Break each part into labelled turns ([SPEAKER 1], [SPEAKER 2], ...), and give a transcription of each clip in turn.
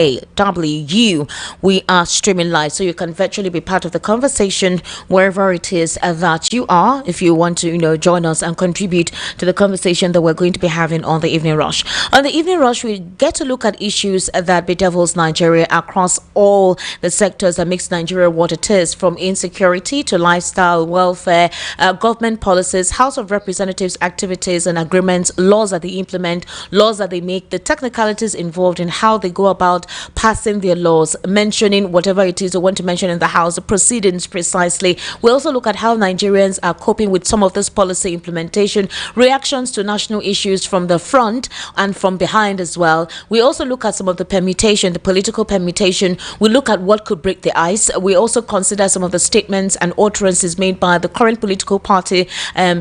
[SPEAKER 1] WU. We are streaming live, so you can virtually be part of the conversation wherever it is that you are. If you want to, join us and contribute to the conversation that we're going to be having on the Evening Rush. On the Evening Rush, we get to look at issues that bedevils Nigeria across all the sectors that makes Nigeria what it is, from insecurity to lifestyle, welfare, government policies, House of Representatives activities and agreements, laws that they implement, laws that they make, the technicalities involved in how they go about passing their laws, mentioning whatever it is they want to mention in the House, the proceedings precisely. We also look at how Nigerians are coping with some of this policy implementation, reactions to national issues from the front and from behind as well. We also look at some of the permutation, the political permutation. We look at what could break the ice. We also consider some of the statements and utterances made by the current political party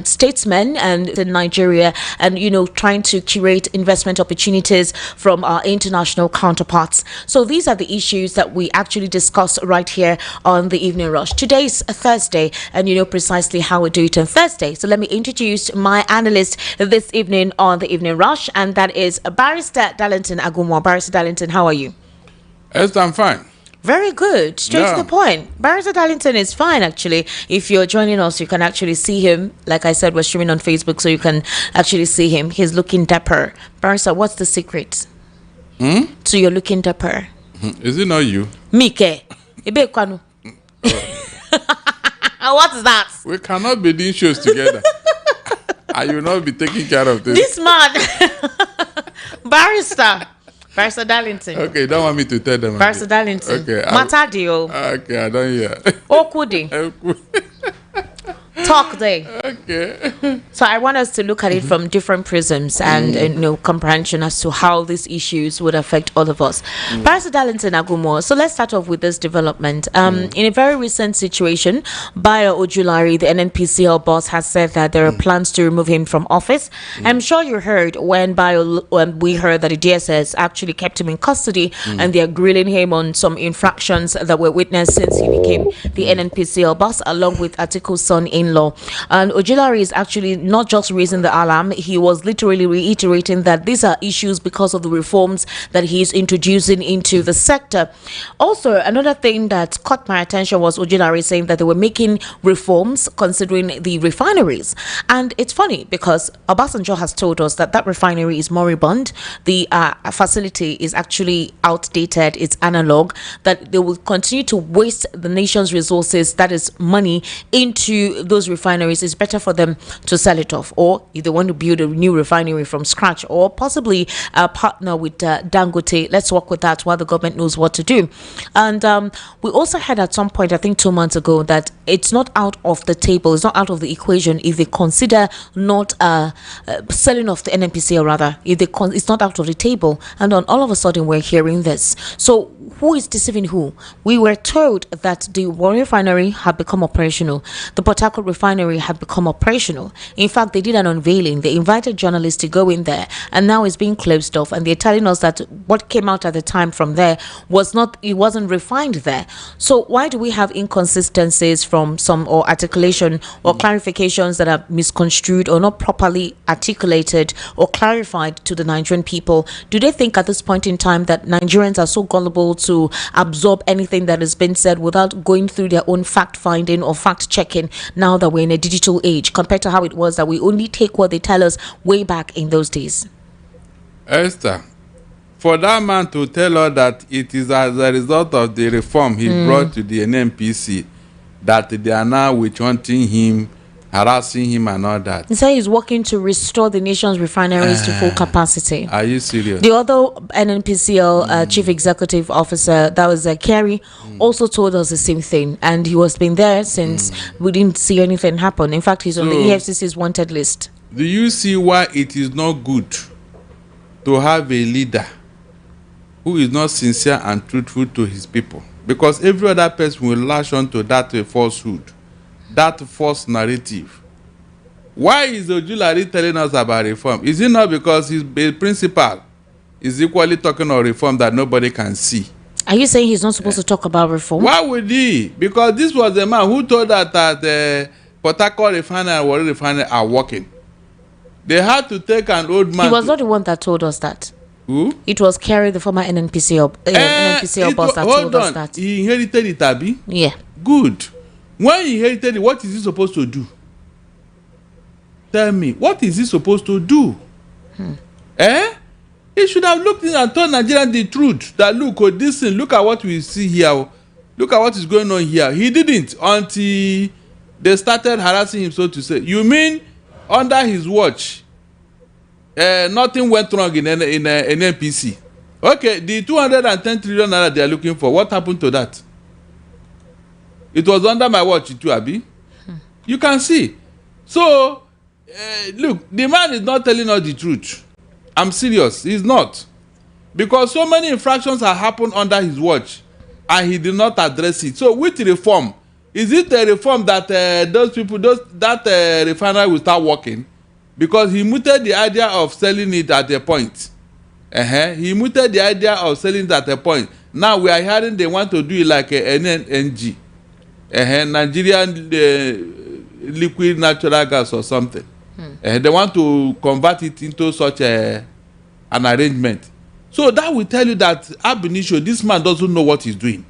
[SPEAKER 1] statesmen and in Nigeria, and trying to curate investment opportunities from our international counterparts. So these are the issues that we actually discuss right here on the Evening Rush. Today's Thursday, and you know precisely how we do it on Thursday. So let me introduce my analyst this evening on the Evening Rush, and that is Barrister Darlington Agumwa. Barrister Darlington, how are you?
[SPEAKER 2] Yes, I'm fine.
[SPEAKER 1] Very good. Straight to the point. Barrister Darlington is fine, actually. If you're joining us, you can actually see him. Like I said, we're streaming on Facebook, so you can actually see him. He's looking dapper. Barrister, what's the secret? So you're looking dapper.
[SPEAKER 2] Is it not you?
[SPEAKER 1] Mike. Ebe kwanu. What is that?
[SPEAKER 2] We cannot be doing shows together. I will not be taking care of this.
[SPEAKER 1] This man. Barrister Darlington.
[SPEAKER 2] Okay, you don't want me to tell them.
[SPEAKER 1] Barrister Darlington.
[SPEAKER 2] Okay.
[SPEAKER 1] Matadio.
[SPEAKER 2] Okay, I don't hear.
[SPEAKER 1] Okudi. Talk day.
[SPEAKER 2] Okay.
[SPEAKER 1] So I want us to look at it from different prisms and comprehension as to how these issues would affect all of us. Barrister Darlington Agumo. So let's start off with this development. In a very recent situation, Bayo Ojulari, the NNPCL boss, has said that there are plans to remove him from office. I'm sure you heard when we heard that the DSS actually kept him in custody and they are grilling him on some infractions that were witnessed since he became the NNPCL boss, along with Atiku's son-in-law. And Ojulari is actually not just raising the alarm, he was literally reiterating that these are issues because of the reforms that he's introducing into the sector. Also, another thing that caught my attention was Ojulari saying that they were making reforms considering the refineries. And it's funny because Obasanjo has told us that refinery is moribund, the facility is actually outdated, it's analog, that they will continue to waste the nation's resources, that is money, into those refineries. It's better for them to sell it off, or if they want to build a new refinery from scratch, or possibly partner with Dangote. Let's work with that while the government knows what to do. And we also had at some point, I think 2 months ago, that it's not out of the table, it's not out of the equation if they consider not selling off the NNPCL, rather, if it's not out of the table. And then all of a sudden we're hearing this. So who is deceiving who? We were told that the Warri refinery had become operational. The Port Harcourt refinery had become operational. In fact, they did an unveiling. They invited journalists to go in there, and now it's being closed off. And they're telling us that what came out at the time from there wasn't refined there. So why do we have inconsistencies from some, or articulation or clarifications that are misconstrued or not properly articulated or clarified to the Nigerian people? Do they think at this point in time that Nigerians are so gullible to absorb anything that has been said without going through their own fact finding or fact checking, now that we're in a digital age, compared to how it was that we only take what they tell us way back in those days?
[SPEAKER 2] Esther, for that man to tell us that it is as a result of the reform he brought to the NNPC that they are now witch-hunting him, harassing him and all that.
[SPEAKER 1] He said he's working to restore the nation's refineries to full capacity.
[SPEAKER 2] Are you serious?
[SPEAKER 1] The other NNPCL Chief Executive Officer, that was Kerry, also told us the same thing. And he was been there since we didn't see anything happen. In fact, he's on the EFCC's wanted list.
[SPEAKER 2] Do you see why it is not good to have a leader who is not sincere and truthful to his people? Because every other person will lash on to that falsehood, that false narrative. Why is Ojulari telling us about reform? Is it not because his principal is equally talking of reform that nobody can see?
[SPEAKER 1] Are you saying he's not supposed to talk about reform?
[SPEAKER 2] Why would he? Because this was the man who told us that the Port Harcourt refinery and Warri refinery are working. They had to take an old man.
[SPEAKER 1] He was not the one that told us that.
[SPEAKER 2] Who?
[SPEAKER 1] It was Kerry, the former NNPCL boss, that told us that.
[SPEAKER 2] He inherited it, Abi?
[SPEAKER 1] Yeah.
[SPEAKER 2] Good. When he inherited it, what is he supposed to do? Tell me, what is he supposed to do? He should have looked in and told Nigerians the truth. That look, this thing, look at what we see here. Look at what is going on here. He didn't until they started harassing him, so to say. You mean under his watch, nothing went wrong in NNPC? Okay, the 210 trillion naira they are looking for, what happened to that? It was under my watch too, Abi. You can see. So, look, the man is not telling us the truth. I'm serious. He's not. Because so many infractions have happened under his watch and he did not address it. So, which reform? Is it a reform that that refinery will start working? Because he mooted the idea of selling it at a point. He mooted the idea of selling it at a point. Now we are hearing they want to do it like a NNG. Nigerian liquid natural gas or something. They want to convert it into such an arrangement. So that will tell you that ab initio, this man doesn't know what he's doing.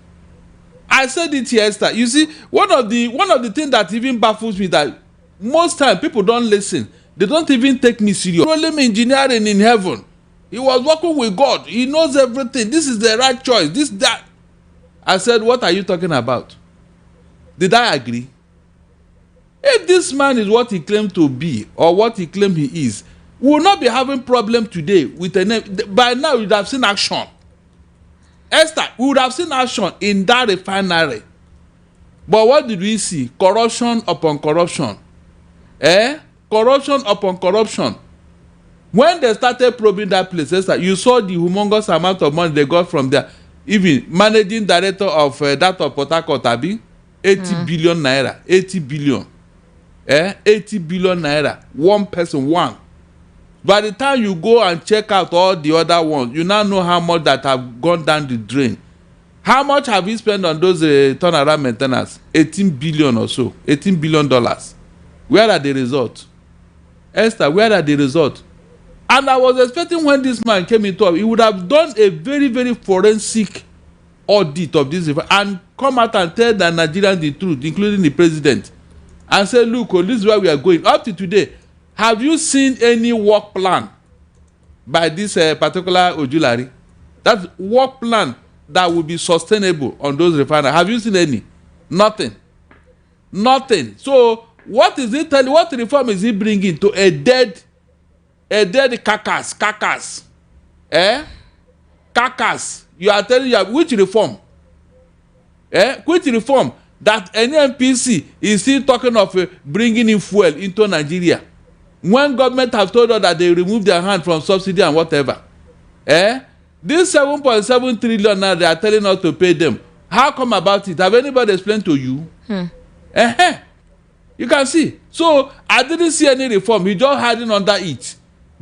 [SPEAKER 2] I said it here, Esther. You see, one of the things that even baffles me that most time people don't listen. They don't even take me serious. Petroleum engineering in heaven. He was working with God. He knows everything. This is the right choice. This, that. I said, what are you talking about? Did I agree? If this man is what he claimed to be or what he claimed he is, we will not be having problem today with a name. By now, you would have seen action. Esther, we would have seen action in that refinery. But what did we see? Corruption upon corruption. Corruption upon corruption. When they started probing that place, Esther, you saw the humongous amount of money they got from there. Even managing director of that of Port Harcourt, Abi, 80 billion naira. 80 billion. 80 billion naira. One person, one. By the time you go and check out all the other ones, you now know how much that have gone down the drain. How much have you spent on those turnaround maintenance? 18 billion or so. $18 billion. Where are the results? Esther, where are the results? And I was expecting when this man came into it, he would have done a very, very forensic audit of this and come out and tell the Nigerians the truth, including the president, and say, look, this is where we are going. Up to today, have you seen any work plan by this particular Ojulari? That work plan that will be sustainable on those refineries. Have you seen any? Nothing. Nothing. So what is it telling? What reform is he bringing to a dead carcass? Carcass. Carcass. You are telling you which reform? Which reform? That NNPC is still talking of bringing in fuel into Nigeria. When government have told us that they remove their hand from subsidy and whatever. This 7.7 trillion now they are telling us to pay them. How come about it? Have anybody explained to you? You can see. So I didn't see any reform. He just hiding under it.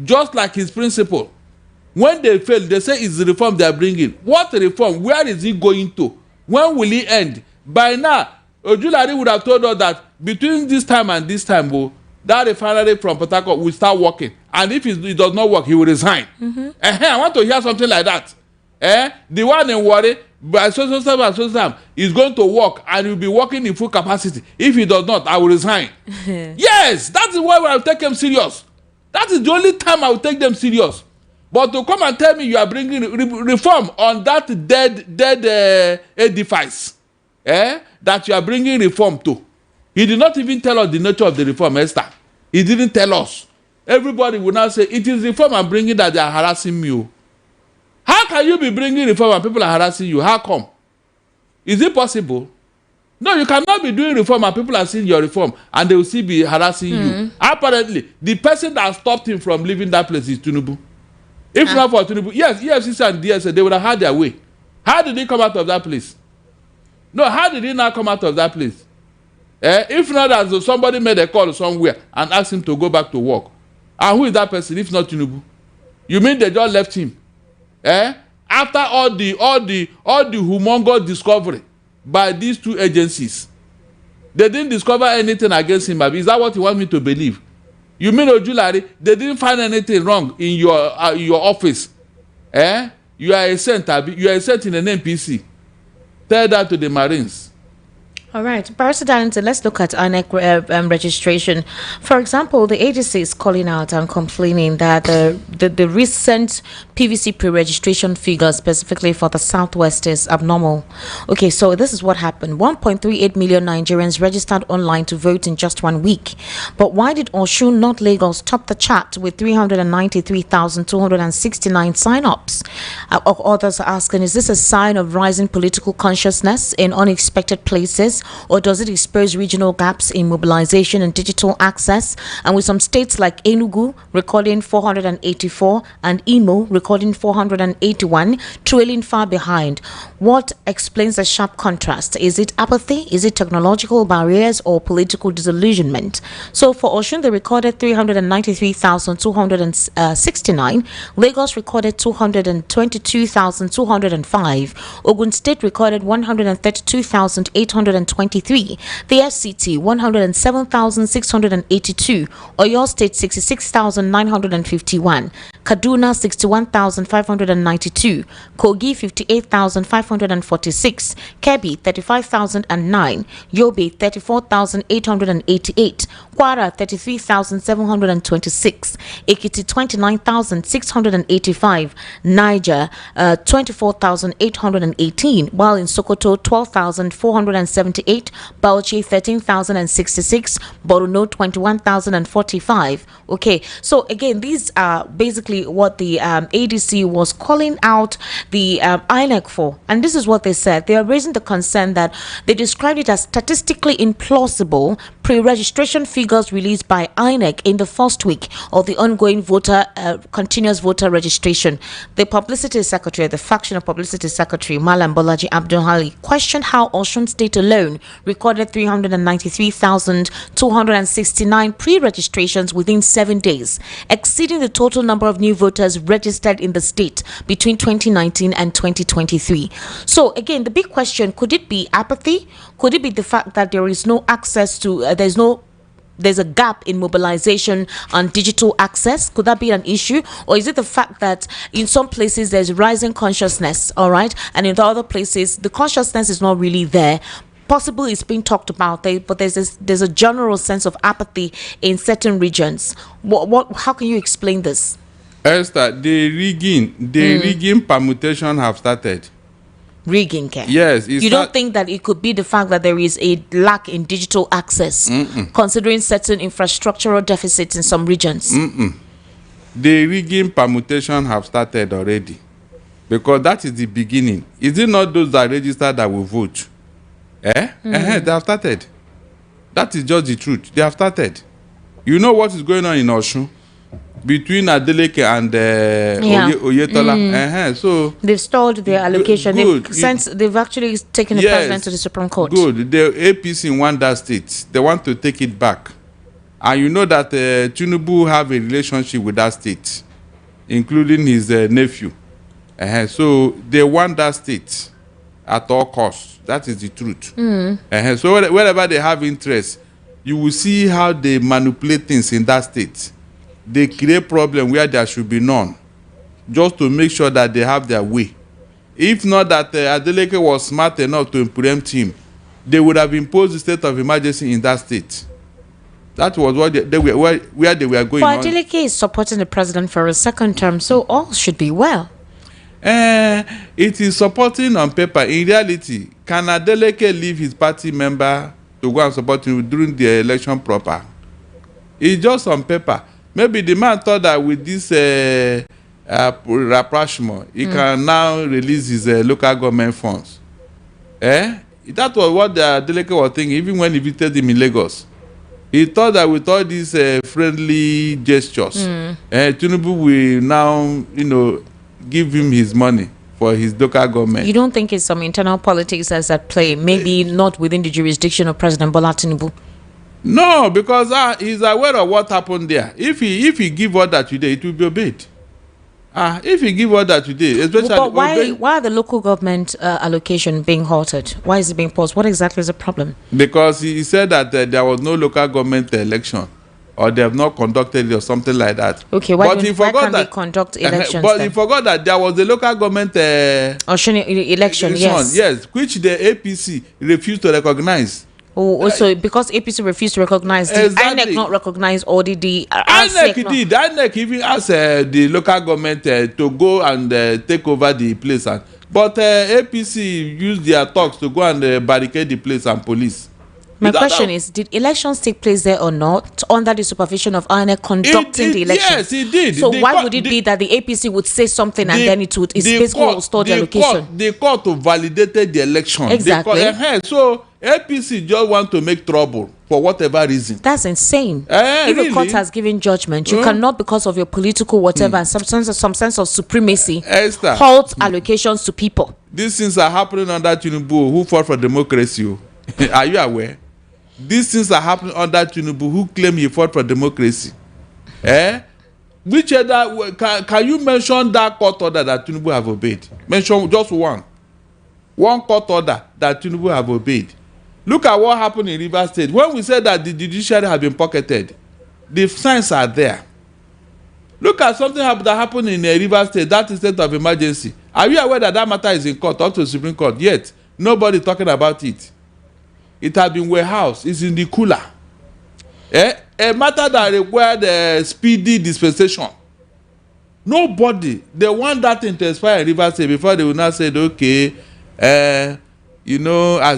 [SPEAKER 2] Just like his principle. When they fail, they say it's the reform they are bringing. What reform? Where is he going to? When will he end? By now, Ojulari would have told us that between this time and this time, that refinery from Port Harcourt will start working. And if it does not work, he will resign. I want to hear something like that. The one in Warri, by so time, is going to work and he will be working in full capacity. If he does not, I will resign. Yes, that is why I will take him serious. That is the only time I will take them serious. But to come and tell me you are bringing reform on that dead edifice, that you are bringing reform to. He did not even tell us the nature of the reform, Esther. He didn't tell us. Everybody will now say, it is reform I'm bringing that they are harassing me. How can you be bringing reform and people are harassing you? How come? Is it possible? No, you cannot be doing reform and people are seeing your reform and they will still be harassing you. Apparently, the person that stopped him from leaving that place is Tinubu. If not for Tinubu, yes, EFCC and DSA, they would have had their way. How did he come out of that place? No, how did he not come out of that place? If not as somebody made a call somewhere and asked him to go back to work. And who is that person if not Tinubu? You mean they just left him? After all the humongous discovery by these two agencies, they didn't discover anything against him. Is that what you want me to believe? You mean Ojulari, they didn't find anything wrong in your office? You are a saint, you are a saint in an NPC. Tell that to the Marines.
[SPEAKER 1] All right, Barrister Darlington, let's look at INEC registration. For example, the agency is calling out and complaining that the recent PVC pre-registration figure, specifically for the Southwest, is abnormal. Okay, so this is what happened. 1.38 million Nigerians registered online to vote in just 1 week. But why did Osun, not Lagos, top the chart with 393,269 sign-ups? Others are asking, is this a sign of rising political consciousness in unexpected places? Or does it expose regional gaps in mobilization and digital access? And with some states like Enugu recording 484 and Imo recording 481, trailing far behind. What explains the sharp contrast? Is it apathy? Is it technological barriers or political disillusionment? So for Osun, they recorded 393,269. Lagos recorded 222,205. Ogun State recorded 132,823. The FCT 107,682, Oyo State 66,951, Kaduna 61,592, Kogi 58,546, Kebbi 35,009, Yobe 34,888, Kwara 33,726, Ekiti 29,685, Niger 24,818, while in Sokoto 12,478, Bauchi 13,066, Borno 21,045. Okay, so again, these are basically what the ADC was calling out the INEC for, and this is what they said. They are raising the concern that they described it as statistically implausible pre-registration figures released by INEC in the first week of the ongoing continuous voter registration. The publicity secretary, the faction of publicity secretary Malam Bolaji Abdulhali, questioned how Osun State alone recorded 393,269 pre-registrations within 7 days, exceeding the total number of new voters registered in the state between 2019 and 2023. So again, the big question, could it be apathy? Could it be the fact that there is no access to there's a gap in mobilization and digital access? Could that be an issue? Or is it the fact that in some places there's rising consciousness, all right, and in the other places the consciousness is not really there? Possibly it's being talked about there, but there's a general sense of apathy in certain regions. How can you explain this?
[SPEAKER 2] Esther, the rigging permutation have started.
[SPEAKER 1] Rigging, Ken?
[SPEAKER 2] Yes.
[SPEAKER 1] You don't think that it could be the fact that there is a lack in digital access, considering certain infrastructural deficits in some regions?
[SPEAKER 2] The rigging permutation have started already, because that is the beginning. Is it not those that registered that will vote? They have started. That is just the truth. They have started. You know what is going on in Osun between Adeleke and Oyetola? So
[SPEAKER 1] they've stalled their allocation. They've actually taken the president to the Supreme Court.
[SPEAKER 2] Good. The APC in that state, they want to take it back. And you know that Tinubu have a relationship with that state, including his nephew. So they want that state at all costs. That is the truth. So wherever they have interest, you will see how they manipulate things in that state. They create problem where there should be none, just to make sure that they have their way. If not that Adeleke was smart enough to preempt him, they would have imposed the state of emergency in that state. That was what where they were going.
[SPEAKER 1] But Adeleke is supporting the president for a second term, so all should be well.
[SPEAKER 2] It is supporting on paper. In reality, can Adeleke leave his party member to go and support him during the election proper? It's just on paper. Maybe the man thought that with this rapprochement, he can now release his local government funds. That was what the Adeleke was thinking, even when he visited him in Lagos. He thought that with all these friendly gestures, Tinubu will now, give him his money for his local government.
[SPEAKER 1] You don't think it's some internal politics that's at play? Maybe not within the jurisdiction of President Bola Tinubu?
[SPEAKER 2] No, because he's aware of what happened there. If he give order today, it will be obeyed. If he give order today, especially.
[SPEAKER 1] But why are the local government allocation being halted? Why is it being paused? What exactly is the problem?
[SPEAKER 2] Because he said that there was no local government election or they have not conducted it or something like that.
[SPEAKER 1] Okay, why can't they conduct elections
[SPEAKER 2] but
[SPEAKER 1] then?
[SPEAKER 2] he forgot that there was a local government
[SPEAKER 1] election,
[SPEAKER 2] yes, which the APC refused to recognize.
[SPEAKER 1] Also because APC refused to recognize, the INEC not recognize, or did the
[SPEAKER 2] INEC did. INEC even asked the local government to go and take over the place, but APC used their talks to go and barricade the place and police.
[SPEAKER 1] My question is, did elections take place there or not under the supervision of INEC conducting the elections?
[SPEAKER 2] Yes, it did.
[SPEAKER 1] So why would it be that the APC would say something and then it's basically restored the allocation?
[SPEAKER 2] The court validated the election.
[SPEAKER 1] Exactly.
[SPEAKER 2] So APC just want to make trouble for whatever reason.
[SPEAKER 1] That's insane. If
[SPEAKER 2] really?
[SPEAKER 1] a court has given judgment, you cannot, because of your political whatever and some sense of supremacy, halt allocations to people.
[SPEAKER 2] These things are happening under Tinubu, who fought for democracy. Are you aware? These things are happening under Tinubu, who claim he fought for democracy. Which other can you mention that court order that Tinubu have obeyed? Mention just one court order that Tinubu have obeyed. Look at what happened in Rivers State. When we said that the judiciary have been pocketed, the signs are there. Look at something that happened in Rivers State, that is state of emergency. Are you aware that matter is in court, up to the Supreme Court? Yet nobody talking about it. It has been warehoused. It's in the cooler. A matter that required speedy dispensation. Nobody. They want that thing to expire in Rivers State before they will not say, okay, as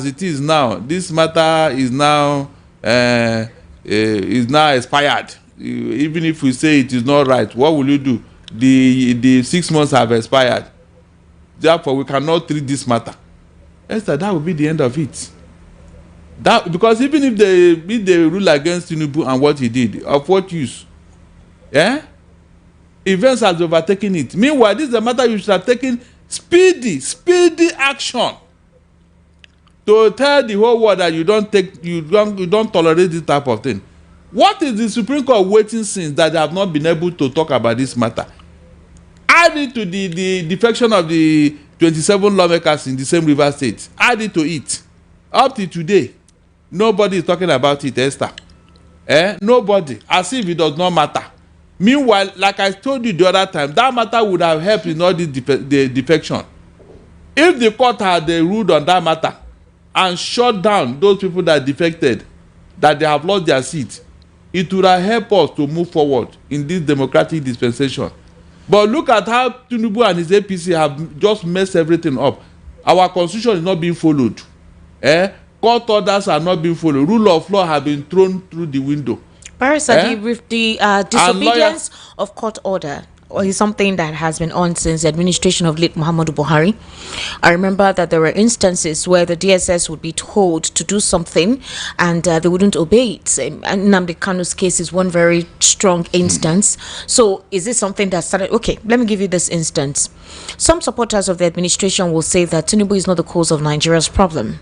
[SPEAKER 2] it is now, this matter is now expired. Even if we say it is not right, what will you do? The 6 months have expired. Therefore, we cannot treat this matter. Esther, that will be the end of it. That, because even if they rule against Tinubu and what he did, of what use? Events has overtaken it. Meanwhile, this is a matter you should have taken speedy action to tell the whole world that you don't tolerate this type of thing. What is the Supreme Court waiting since that they have not been able to talk about this matter? Add it to the defection of the 27 lawmakers in the same River State. Add it to it. Up to today, nobody is talking about it, Esther. Nobody. As if it does not matter. Meanwhile, like I told you the other time, that matter would have helped in all this defection. If the court had ruled on that matter and shut down those people that defected, that they have lost their seat, it would have helped us to move forward in this democratic dispensation. But look at how Tinubu and his APC have just messed everything up. Our constitution is not being followed. Court orders are not being followed. Rule of law have been thrown through the window.
[SPEAKER 1] Barrister, with the disobedience of court order, or is something that has been on since the administration of late Muhammadu Buhari. I remember that there were instances where the DSS would be told to do something and they wouldn't obey it. And Nnamdi Kanu's case is one very strong instance. So is this something that started? Okay, let me give you this instance. Some supporters of the administration will say that Tinubu is not the cause of Nigeria's problem.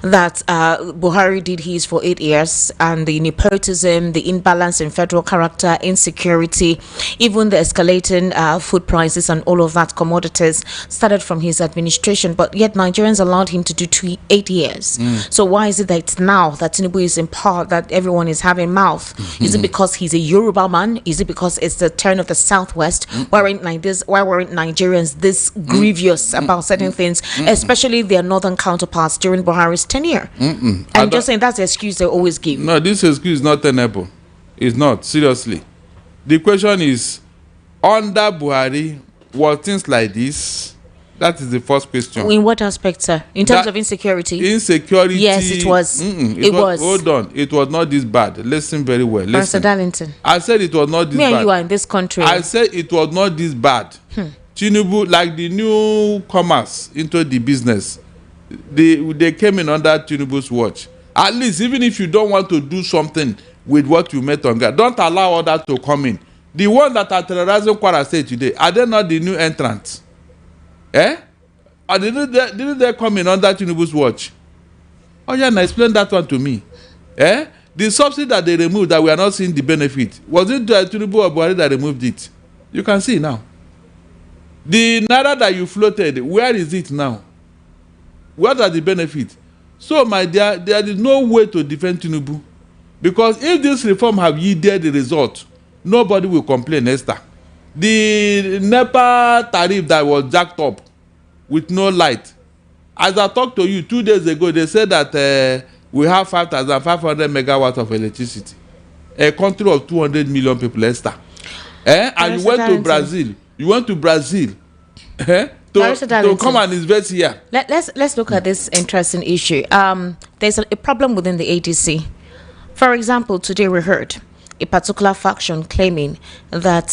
[SPEAKER 1] That Buhari did his for 8 years, and the nepotism, the imbalance in federal character, insecurity, even the escalating food prices and all of that, commodities, started from his administration. But yet Nigerians allowed him to do 8 years. So why is it that it's now that Tinubu is in power that everyone is having mouth? Is it because he's a Yoruba man? Is it because it's the turn of the Southwest? Why weren't Nigerians this grievous about certain things, especially their northern counterparts during Buhari's tenure? I'm just saying that's the excuse they always give.
[SPEAKER 2] No, this excuse is not tenable. It's not, seriously. The question is, under Buhari, were things like this? That is the first question.
[SPEAKER 1] In what aspect, sir? In terms of insecurity?
[SPEAKER 2] Insecurity.
[SPEAKER 1] Yes, it was. It was.
[SPEAKER 2] Hold on. It was not this bad. Listen very well.
[SPEAKER 1] Mr. Darlington.
[SPEAKER 2] I said it was not this bad.
[SPEAKER 1] Me and you are in this country.
[SPEAKER 2] I said it was not this bad. Tinubu, like the newcomers into the business, they came in under Tinubu's watch. At least, even if you don't want to do something with what you met on ground, don't allow others to come in. The ones that are terrorizing Kwara State today, are they not the new entrants? Or didn't they come in under Tinubu's watch? Oh yeah, now explain that one to me. The subsidy that they removed, that we are not seeing the benefit, was it Tinubu or Buhari that removed it? You can see now. The naira that you floated, where is it now? What are the benefits? So, my dear, there is no way to defend Tinubu. Because if this reform have yielded the result, nobody will complain, Esther. The NEPA tariff that was jacked up with no light. As I talked to you 2 days ago, they said that we have 5,500 megawatts of electricity. A country of 200 million people, Esther. And you went to Brazil. You went to Brazil to come and invest here.
[SPEAKER 1] Let's look at this interesting issue. There's a problem within the ADC. For example, today we heard a particular faction claiming that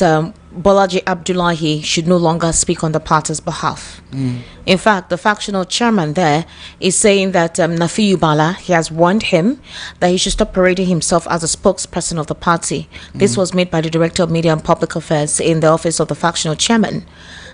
[SPEAKER 1] Bolaji Abdullahi should no longer speak on the party's behalf. In fact, the factional chairman there is saying that Nafiu Bala, he has warned him that he should stop parading himself as a spokesperson of the party. This was made by the Director of Media and Public Affairs in the office of the factional chairman.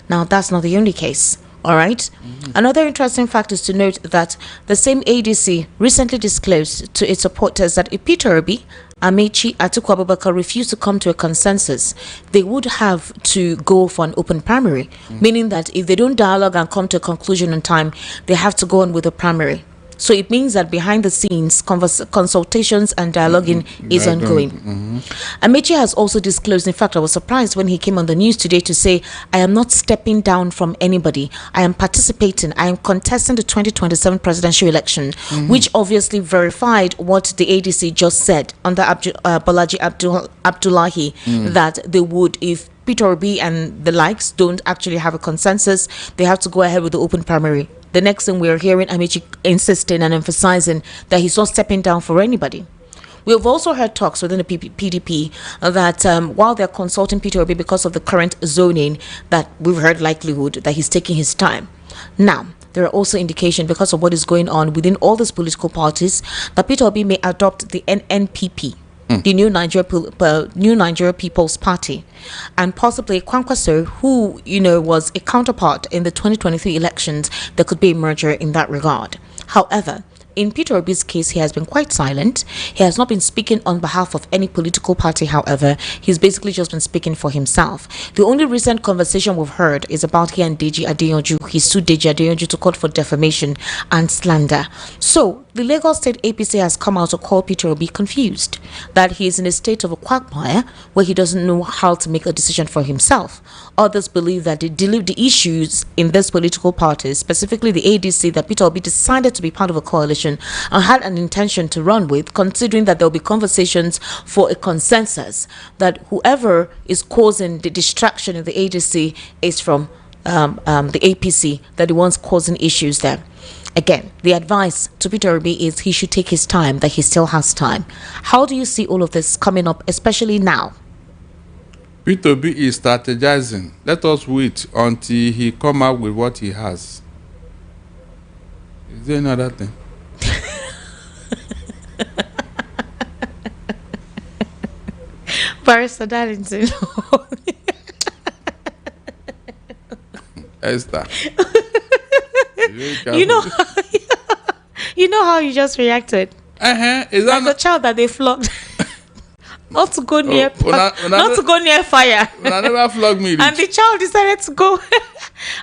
[SPEAKER 1] Now, that's not the only case. All right. Another interesting fact is to note that the same ADC recently disclosed to its supporters that if Peter Obi, Amechi, Atiku Abubakar refused to come to a consensus, they would have to go for an open primary, meaning that if they don't dialogue and come to a conclusion in time, they have to go on with the primary. So it means that behind the scenes, consultations and dialoguing is ongoing. Amechi has also disclosed, in fact, I was surprised when he came on the news today to say, I am not stepping down from anybody. I am participating. I am contesting the 2027 presidential election, which obviously verified what the ADC just said under Bolaji Abdullahi, that they would, if Peter Obi and the likes don't actually have a consensus, they have to go ahead with the open primary. The next thing we're hearing Amici insisting and emphasizing that he's not stepping down for anybody. We have also heard talks within the PDP that while they're consulting Peter Obi because of the current zoning, that we've heard likelihood that he's taking his time. Now, there are also indications because of what is going on within all these political parties that Peter Obi may adopt the NNPP, the New Nigeria People's Party, and possibly Kwankwaso, who was a counterpart in the 2023 elections. There could be a merger in that regard. However, in Peter Obi's case, he has been quite silent. He has not been speaking on behalf of any political party, however. He's basically just been speaking for himself. The only recent conversation we've heard is about he and Deji Adeyanju. He sued Deji Adeyanju to court for defamation and slander. So, the Lagos State APC has come out to call Peter Obi confused, that he is in a state of a quagmire where he doesn't know how to make a decision for himself. Others believe that the issues in this political party, specifically the ADC, that Peter Obi decided to be part of a coalition and had an intention to run with, considering that there will be conversations for a consensus, that whoever is causing the distraction in the ADC is from the APC, that the ones causing issues there. Again, the advice to Peter Obi is he should take his time, that he still has time. How do you see all of this coming up, especially now?
[SPEAKER 2] Peter Obi is strategizing. Let us wait until he come out with what he has. Is there another thing?
[SPEAKER 1] Barrister Darlington.
[SPEAKER 2] Esther.
[SPEAKER 1] You know how you just reacted.
[SPEAKER 2] Is that
[SPEAKER 1] like a child that they flogged. Not to go near to go near fire.
[SPEAKER 2] When I never flogged me.
[SPEAKER 1] And the child decided to go.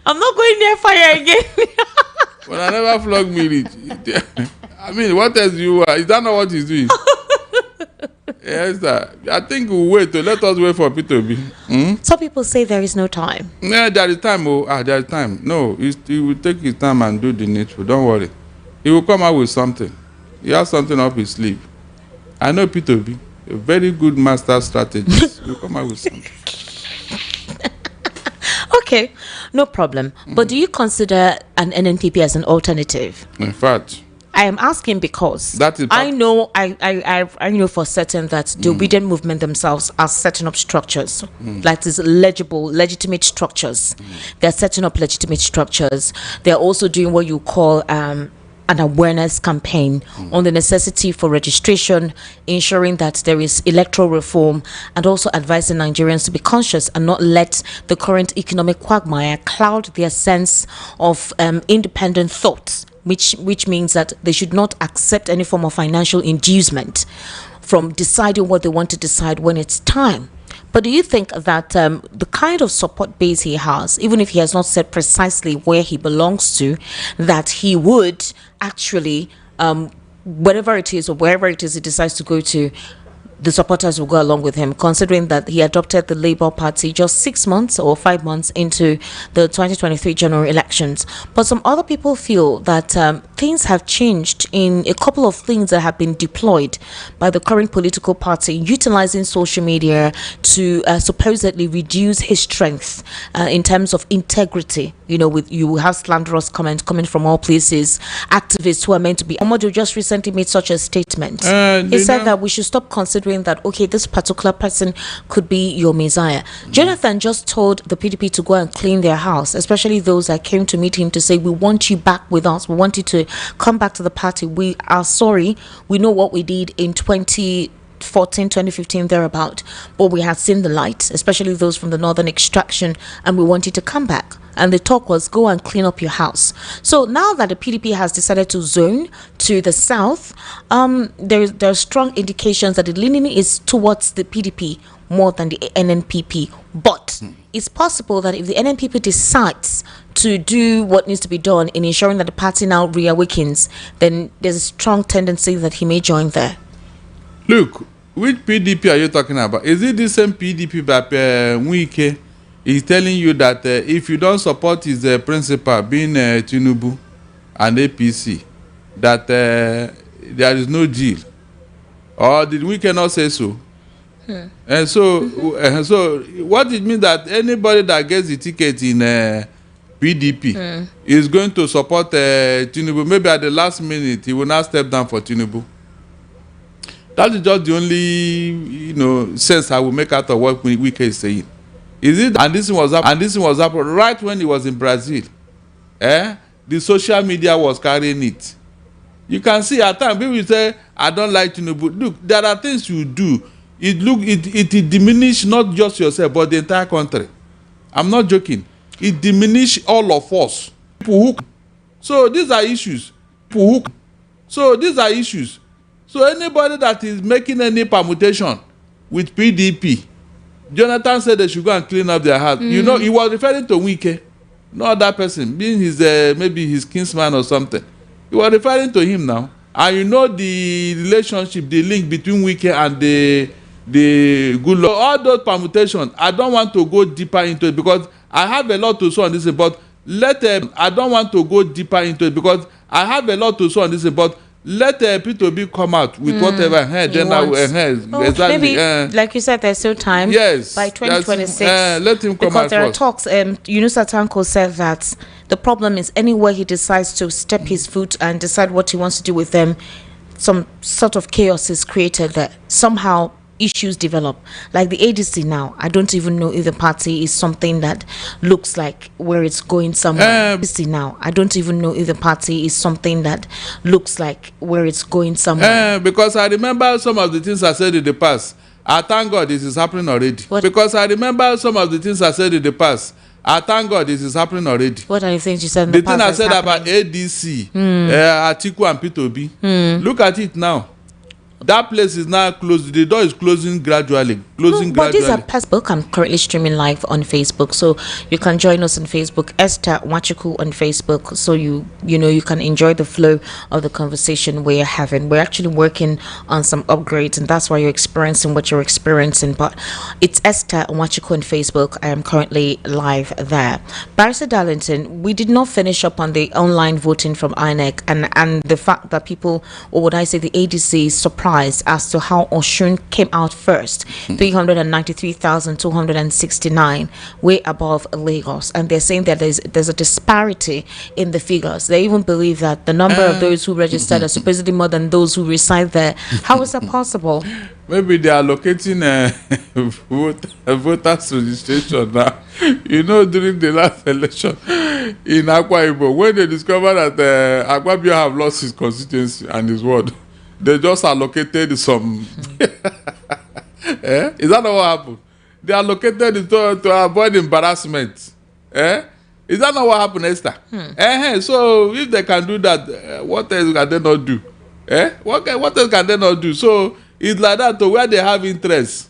[SPEAKER 1] I'm not going near fire again.
[SPEAKER 2] When I never flogged me. I mean, what else you are? Is that not what he's doing? Yes, sir. I think we'll wait. Let us wait for Peter B.
[SPEAKER 1] Some people say there is no time.
[SPEAKER 2] Yeah, there is time. There is time. No, he will take his time and do the needful. Don't worry. He will come out with something. He has something up his sleeve. I know Peter B, a very good master strategist. He will come out with something.
[SPEAKER 1] Okay, no problem. But do you consider an NNPP as an alternative?
[SPEAKER 2] In fact,
[SPEAKER 1] I am asking because I know for certain that the obedient movement themselves are setting up structures, that is legitimate structures. They're setting up legitimate structures. They're also doing what you call an awareness campaign on the necessity for registration, ensuring that there is electoral reform, and also advising Nigerians to be conscious and not let the current economic quagmire cloud their sense of independent thoughts, which means that they should not accept any form of financial inducement from deciding what they want to decide when it's time. But do you think that the kind of support base he has, even if he has not said precisely where he belongs to, that he would actually whatever it is or wherever it is he decides to go to, the supporters will go along with him, considering that he adopted the Labour Party just 6 months or 5 months into the 2023 general elections. But some other people feel that things have changed in a couple of things that have been deployed by the current political party, utilizing social media to supposedly reduce his strength in terms of integrity. You know, with you have slanderous comments coming from all places, activists who are meant to be. Omodo just recently made such a statement. He said that we should stop considering that, okay, this particular person could be your messiah. Jonathan just told the PDP to go and clean their house, especially those that came to meet him to say, we want you back with us. We want you to come back to the party. We are sorry. We know what we did in 2014, 2015, thereabout, but we have seen the light, especially those from the northern extraction, and we want you to come back. And the talk was, go and clean up your house. So now that the PDP has decided to zone to the south, there are strong indications that the leaning is towards the PDP more than the NNPP. But it's possible that if the NNPP decides to do what needs to be done in ensuring that the party now reawakens, then there's a strong tendency that he may join there.
[SPEAKER 2] Look, which PDP are you talking about? Is it the same PDP that Wike is telling you that if you don't support his principal, being Tinubu and APC, that there is no deal? Or did Wike not say so? And so what it means that anybody that gets the ticket in PDP is going to support Tinubu. Maybe at the last minute he will not step down for Tinubu. That is just the only sense I will make out of what Wike is saying. Is it? And this was up right when he was in Brazil. The social media was carrying it. You can see at times people say, I don't like Tinubu. Look, there are things you do. It diminish not just yourself but the entire country. I'm not joking. It diminish all of us. So these are issues. So anybody that is making any permutation with PDP, Jonathan said they should go and clean up their house. You know, he was referring to Wike, no other person, being his maybe his kinsman or something. He was referring to him now. And you know the relationship, the link between Wike and the good Lord. All those permutations, I don't want to go deeper into it because I have a lot to say on this, but I don't want to go deeper into it because I have a lot to say on this, but let P2B come out with whatever then I will exactly.
[SPEAKER 1] Maybe like you said, there's still time.
[SPEAKER 2] Yes,
[SPEAKER 1] by 2026.
[SPEAKER 2] Let him come
[SPEAKER 1] because
[SPEAKER 2] out
[SPEAKER 1] there
[SPEAKER 2] first.
[SPEAKER 1] are talks. Yunusa Tanko said that the problem is anywhere he decides to step his foot and decide what he wants to do with them, some sort of chaos is created there. Somehow issues develop. Like the ADC now, I don't even know if the party is something that looks like where it's going somewhere. ADC now, I don't even know if the party is something that looks like where it's going somewhere.
[SPEAKER 2] Because I remember some of the things I said in the past. I thank God this is happening already. Because I remember some of the things I said in the past. I thank God this is happening already.
[SPEAKER 1] What are the things you said in the past?
[SPEAKER 2] The thing I said about ADC, Atiku and P2B. Look at it now. That place is now closed. The door is closing gradually.
[SPEAKER 1] But these are Facebook. I'm currently streaming live on Facebook, so you can join us on Facebook. Esther Wachuku on Facebook, so you can enjoy the flow of the conversation we're having. We're actually working on some upgrades, and that's why you're experiencing what you're experiencing. But it's Esther Wachuku on Facebook. I am currently live there. Barrister Darlington, we did not finish up on the online voting from INEC and the fact that people, or would I say the ADC, is surprised as to how Oshun came out first, 393,269, way above Lagos, and they're saying that there's a disparity in the figures. They even believe that the number of those who registered are supposedly more than those who reside there. How is that possible?
[SPEAKER 2] Maybe they are locating voters registration now. You know, during the last election in Akwa Ibom, when they discovered that Akwa Ibom have lost his constituency and his ward, they just allocated some. Is that not what happened? They allocated it to avoid embarrassment. Is that not what happened, Esther? So if they can do that, what else can they not do? What else can they not do? So it's like that to where they have interest.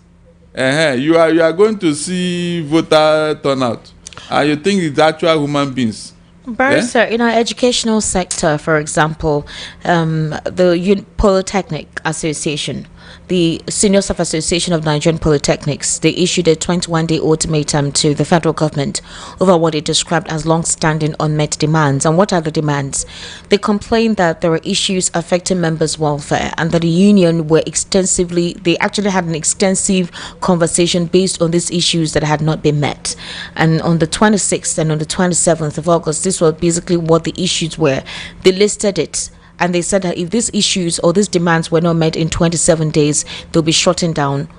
[SPEAKER 2] You are going to see voter turnout, and you think it's actual human beings.
[SPEAKER 1] Barrister, in our educational sector, for example, the Polytechnic Association, the Senior Staff Association of Nigerian Polytechnics, they issued a 21-day ultimatum to the federal government over what they described as long-standing unmet demands. And what are the demands? They complained that there were issues affecting members' welfare and that the union they actually had an extensive conversation based on these issues that had not been met. And on the 26th and on the 27th of August, this was basically what the issues were. They listed it. And they said that if these issues or these demands were not met in 27 days, they'll be shutting down,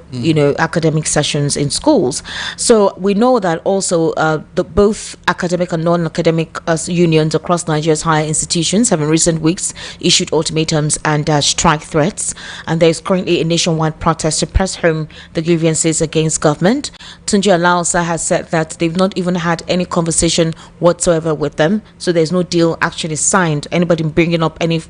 [SPEAKER 1] academic sessions in schools. So we know that also both academic and non-academic unions across Nigeria's higher institutions have in recent weeks issued ultimatums and strike threats. And there is currently a nationwide protest to press home the grievances against government. Tunji Alausa has said that they've not even had any conversation whatsoever with them. So there's no deal actually signed. Anybody bringing up any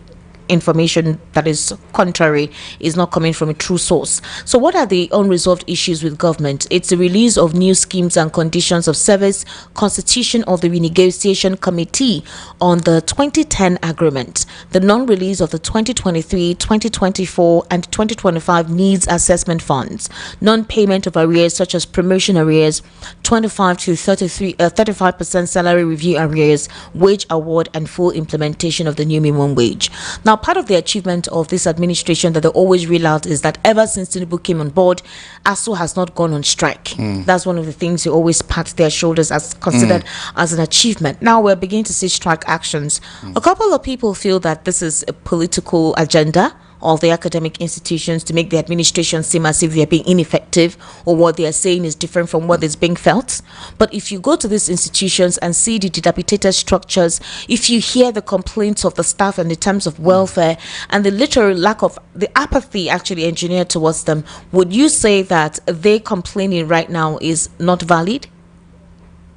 [SPEAKER 1] information that is contrary is not coming from a true source. So what are the unresolved issues with government? It's the release of new schemes and conditions of service, constitution of the renegotiation committee on the 2010 agreement, the non-release of the 2023, 2024 and 2025 needs assessment funds, non-payment of arrears such as promotion arrears, 25 to 35% salary review arrears, wage award and full implementation of the new minimum wage. Now, part of the achievement of this administration that they always reel out is that ever since Tinubu came on board, ASU has not gone on strike. That's one of the things they always pat their shoulders as considered as an achievement. Now we're beginning to see strike actions. A couple of people feel that this is a political agenda of the academic institutions to make the administration seem as if they're being ineffective or what they are saying is different from what is being felt. But if you go to these institutions and see the dilapidated structures, if you hear the complaints of the staff in the terms of welfare and the literal lack of the apathy actually engineered towards them, would you say that they complaining right now is not valid?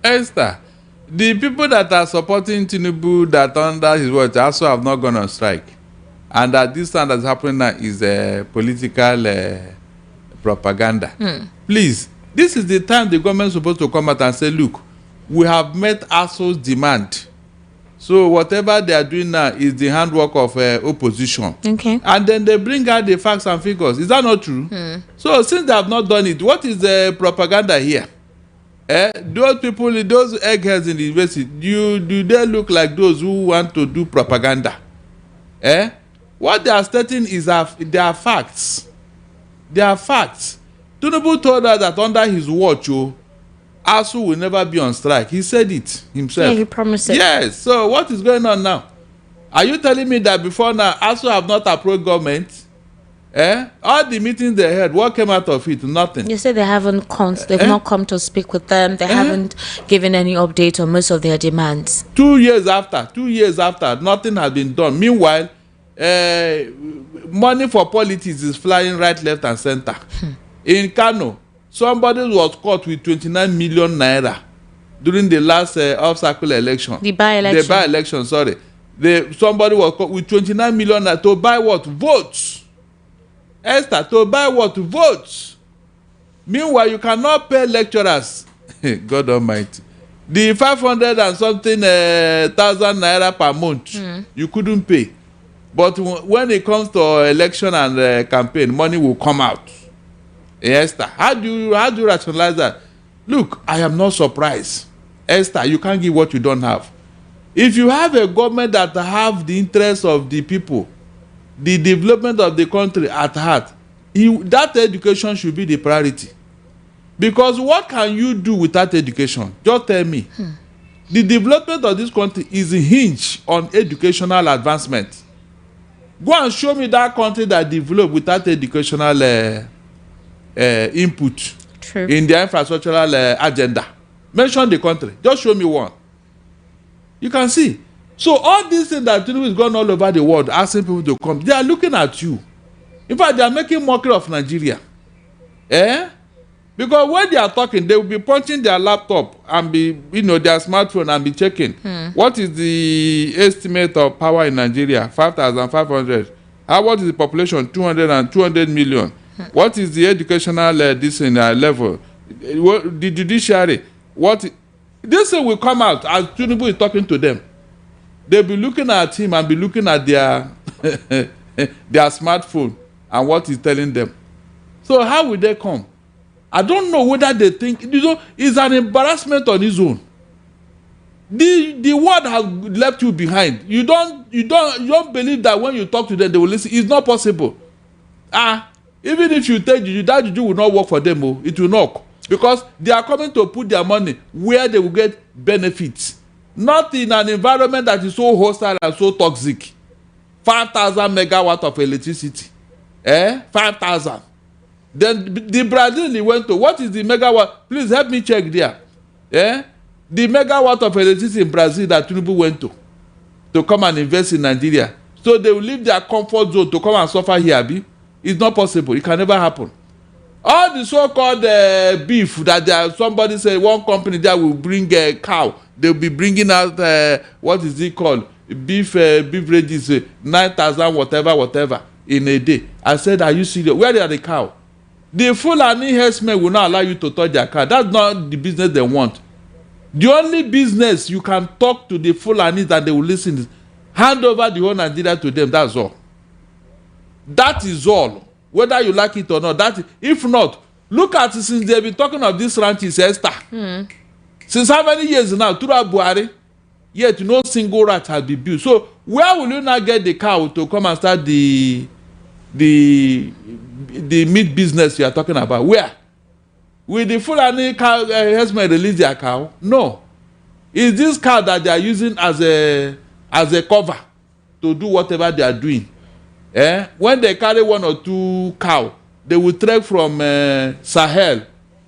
[SPEAKER 2] Esther, the people that are supporting Tinubu that under his watch also have not gone on strike. And that this time that's happening now is political propaganda. Please, this is the time the government is supposed to come out and say, look, we have met ASU's demand. So whatever they are doing now is the handwork of opposition.
[SPEAKER 1] Okay.
[SPEAKER 2] And then they bring out the facts and figures. Is that not true? So since they have not done it, what is the propaganda here? Those people, those eggheads in the university, do they look like those who want to do propaganda? What they are stating is that they are facts. They are facts. Tinubu told us that under his watch, ASU will never be on strike. He said it himself.
[SPEAKER 1] Yeah, he promised it.
[SPEAKER 2] Yes. So what is going on now? Are you telling me that before now, ASU have not approached government? All the meetings they had, what came out of it? Nothing.
[SPEAKER 1] You said they haven't they've not come to speak with them. They haven't given any update on most of their demands. 2 years after,
[SPEAKER 2] nothing has been done. Meanwhile, money for politics is flying right, left, and center. In Kano, somebody was caught with 29 million naira during the last off-cycle election.
[SPEAKER 1] The by-election.
[SPEAKER 2] Somebody was caught with 29 million naira to buy what? Votes. Esther, to buy what? Votes. Meanwhile, you cannot pay lecturers. God Almighty. The 500 and something thousand naira per month, you couldn't pay. But when it comes to election and campaign, money will come out. Esther, how do you rationalize that? Look, I am not surprised. Esther, you can't give what you don't have. If you have a government that have the interests of the people, the development of the country at heart, that education should be the priority. Because what can you do without education? Just tell me. The development of this country is hinged on educational advancement. Go and show me that country that developed without educational input.
[SPEAKER 1] True.
[SPEAKER 2] In their infrastructural agenda. Mention the country. Just show me one. You can see. So all these things that Tinubu is going all over the world asking people to come, they are looking at you. In fact, they are making mockery of Nigeria. Because when they are talking, they will be punching their laptop and be, their smartphone and be checking. What is the estimate of power in Nigeria? 5,500. What is the population? 200 million. What is the educational level? The judiciary? What? This thing will come out as Tinubu is talking to them. They'll be looking at him and be looking at their their smartphone and what he's telling them. So how will they come? I don't know whether they think it's an embarrassment on his own. The world has left you behind. You don't believe that when you talk to them they will listen. It's not possible. Even if you tell juju, that juju will not work for them. It will not, because they are coming to put their money where they will get benefits, not in an environment that is so hostile and so toxic. 5,000 megawatt of electricity, 5,000. Then the Brazil he went to, what is the megawatt? Please help me check there. The megawatt of electricity in Brazil that Tinubu went to come and invest in Nigeria. So they will leave their comfort zone to come and suffer here, abi? It's not possible. It can never happen. All the so-called beef that somebody say one company there will bring a cow. They will be bringing out what is it called? Beef beverages, 9,000 whatever in a day. I said, are you serious? Where are the cow? The Fulani herdsmen will not allow you to touch their cow. That's not the business they want. The only business you can talk to the Fulanis that they will listen is hand over the whole Nigeria to them. That's all. That is all. Whether you like it or not. If not, look at it, since they've been talking of this ranches, Esther. Since how many years now? Throughout Buhari, yet no single ranch has been built. So where will you now get the cow to come and start the meat business you are talking about? Where? Will the Fulani cow herdsmen release their cow? No. Is this cow that they are using as a cover to do whatever they are doing? When they carry one or two cow, they will trek from Sahel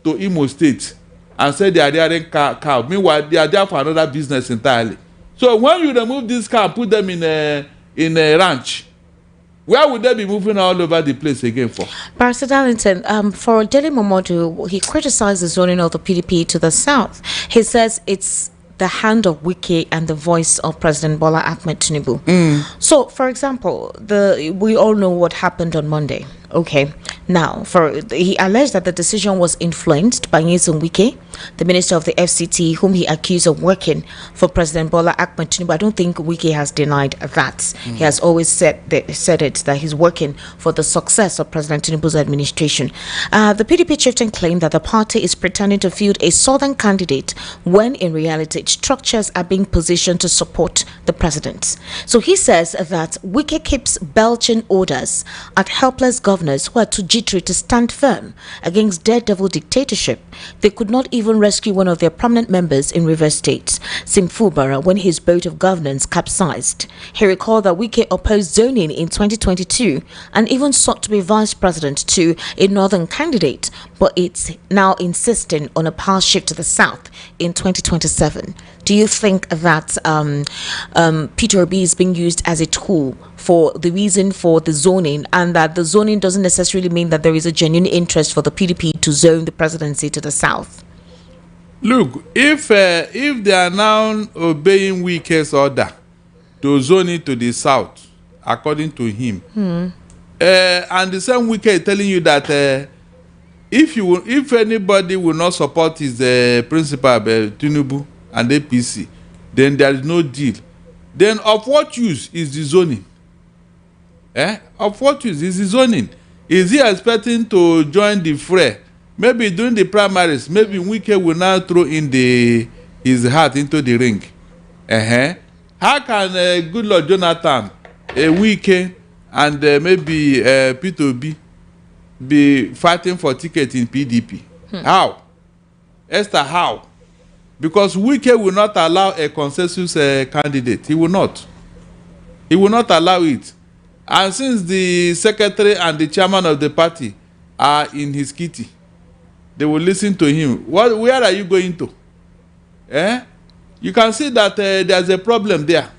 [SPEAKER 2] to Imo State and say they are rearing cow. Meanwhile, they are there for another business entirely. So when you remove this cow and put them in a ranch, where would they be moving all over the place again for?
[SPEAKER 1] Barrister Darlington, for Dele Momodu, he criticized the zoning of the PDP to the south. He says it's the hand of Wike and the voice of President Bola Ahmed Tinubu. So, for example, we all know what happened on Monday. Okay. Now, he alleged that the decision was influenced by Nyesom Wike, the minister of the FCT, whom he accused of working for President Bola Ahmed Tinubu. I don't think Wike has denied that. He has always said it, that he's working for the success of President Tinubu's administration. The PDP chieftain claimed that the party is pretending to field a southern candidate when in reality its structures are being positioned to support the president. So he says that Wike keeps belching orders at helpless governors who are too jittery to stand firm against daredevil dictatorship. They could not even rescue one of their prominent members in Rivers State, Simfubara, when his boat of governance capsized. He recalled that Wike opposed zoning in 2022 and even sought to be vice president to a northern candidate, but it's now insisting on a power shift to the south in 2027. Do you think that Peter Obi is being used as a tool for the reason for the zoning, and that the zoning doesn't necessarily mean that there is a genuine interest for the PDP to zone the presidency to the south?
[SPEAKER 2] Look, if they are now obeying Wike's order to zone it to the south, according to him, and the same Wike is telling you that if anybody will not support his principal, Tinubu and APC, then there is no deal. Then of what use is the zoning? Of what use is the zoning? Is he expecting to join the fray? Maybe during the primaries, maybe Wike will now throw in his heart into the ring. How can good Lord Jonathan, Wike, and maybe Peter Obi be fighting for ticket in PDP? How? Esther, how? Because Wike will not allow a consensus candidate. He will not. He will not allow it. And since the secretary and the chairman of the party are in his kitty, they will listen to him. Where are you going to? You can see that there's a problem there.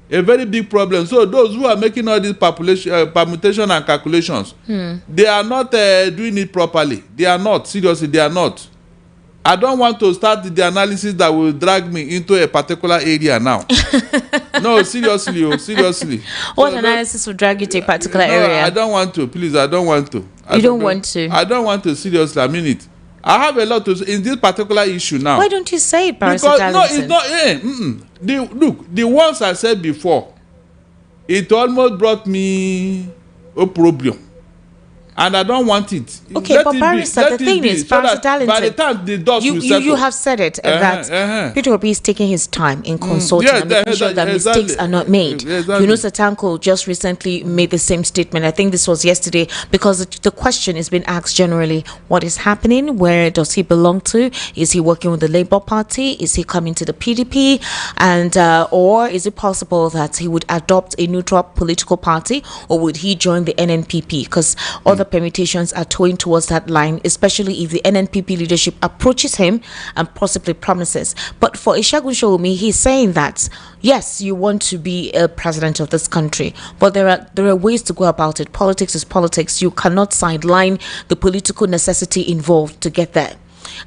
[SPEAKER 2] A very big problem. So those who are making all these permutation and calculations, they are not doing it properly. They are not. Seriously, they are not. I don't want to start the analysis that will drag me into a particular area now. No, seriously, seriously.
[SPEAKER 1] What analysis will drag you to a particular area?
[SPEAKER 2] I don't want to. Please, I don't want to.
[SPEAKER 1] You don't want to?
[SPEAKER 2] I don't want to. Seriously, I mean it. I have a lot to say in this particular issue now.
[SPEAKER 1] Why don't you say it,
[SPEAKER 2] Because no, it's not. Look, the ones I said before, it almost brought me a problem. And I don't want it.
[SPEAKER 1] Okay, but Barrister, the thing is, Barrister Darlington,
[SPEAKER 2] by the time the dust will settle.
[SPEAKER 1] You have said it, that Peter Obi is taking his time in consulting and making sure that mistakes are not made.
[SPEAKER 2] Exactly.
[SPEAKER 1] Satanko just recently made the same statement. I think this was yesterday, because the question is being asked generally, what is happening? Where does he belong to? Is he working with the Labour Party? Is he coming to the PDP? And or is it possible that he would adopt a neutral political party, or would he join the NNPP? Because other permutations are toying towards that line, especially if the NNPP leadership approaches him and possibly promises. But for Ishagun Showumi, he's saying that yes, you want to be a president of this country, but there are ways to go about it. Politics is politics. You cannot sideline the political necessity involved to get there.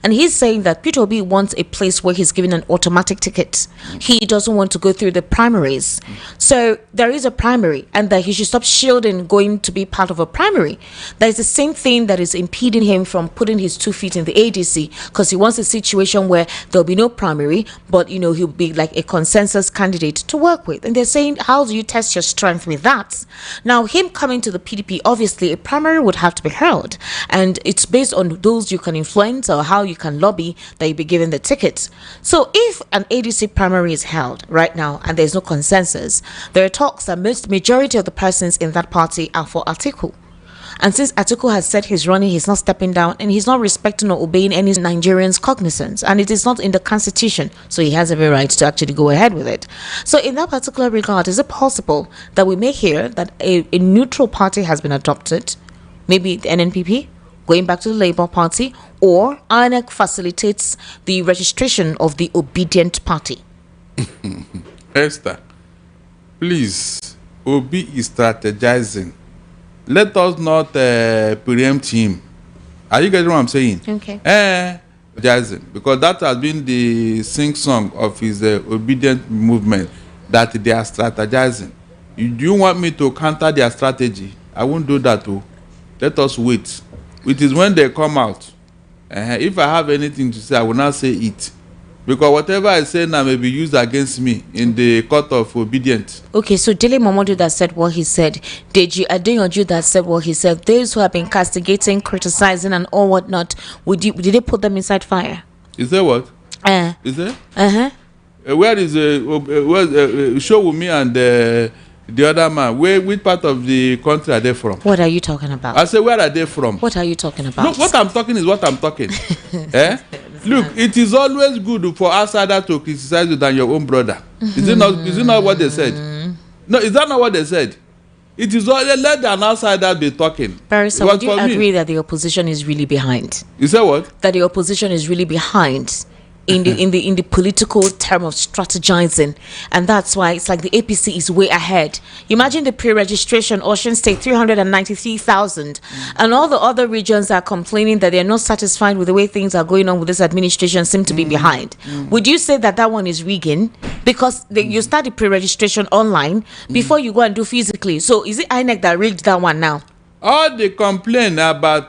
[SPEAKER 1] And he's saying that Peter Obi wants a place where he's given an automatic ticket. He doesn't want to go through the primaries. So there is a primary, and that he should stop shielding going to be part of a primary. That is the same thing that is impeding him from putting his 2 feet in the ADC, because he wants a situation where there'll be no primary, but he'll be like a consensus candidate to work with. And they're saying, how do you test your strength with that? Now, him coming to the PDP, obviously a primary would have to be held, and it's based on those you can influence or how you can lobby that you be given the tickets. So if an ADC primary is held right now and there's no consensus, there are talks that majority of the persons in that party are for Atiku. And since Atiku has said he's running, he's not stepping down, and he's not respecting or obeying any Nigerians' cognizance, and it is not in the constitution, so he has every right to actually go ahead with it. So in that particular regard, is it possible that we may hear that a neutral party has been adopted, maybe the NNPP, going back to the Labour Party, or INEC facilitates the registration of the obedient party?
[SPEAKER 2] Esther, please, Obi is strategizing. Let us not preempt him. Are you getting what I'm saying?
[SPEAKER 1] Okay.
[SPEAKER 2] Strategizing, because that has been the sing-song of his obedient movement, that they are strategizing. Do you want me to counter their strategy? I won't do that too. Let us wait. It is when they come out. If I have anything to say, I will not say it. Because whatever I say now may be used against me in the court of obedience.
[SPEAKER 1] Okay, so Dele Momodu that said what he said, Deji Adeyanju that said what he said, those who have been castigating, criticizing, and all whatnot, did they put them inside fire?
[SPEAKER 2] Is that what? Is that? Where is Showumi and the other man? Which part of the country are they from?
[SPEAKER 1] What are you talking about?
[SPEAKER 2] I say, where are they from?
[SPEAKER 1] What are you talking about?
[SPEAKER 2] Look, what I'm talking is what I'm talking. Look, it is always good for outsider to criticize you than your own brother. Is it not what they said? No, is that not what they said? It is always let an outsider be talking.
[SPEAKER 1] Barrister, would you agree that the opposition is really behind?
[SPEAKER 2] You say what?
[SPEAKER 1] That the opposition is really behind in the political term of strategizing, and that's why it's like the APC is way ahead. Imagine the pre-registration, Ocean State 393,000, and all the other regions are complaining that they're not satisfied with the way things are going on with this administration, seem to be behind. Would you say that one is rigging? Because you start the pre-registration online before you go and do physically. So is it INEC that rigged that one now?
[SPEAKER 2] All the complaint about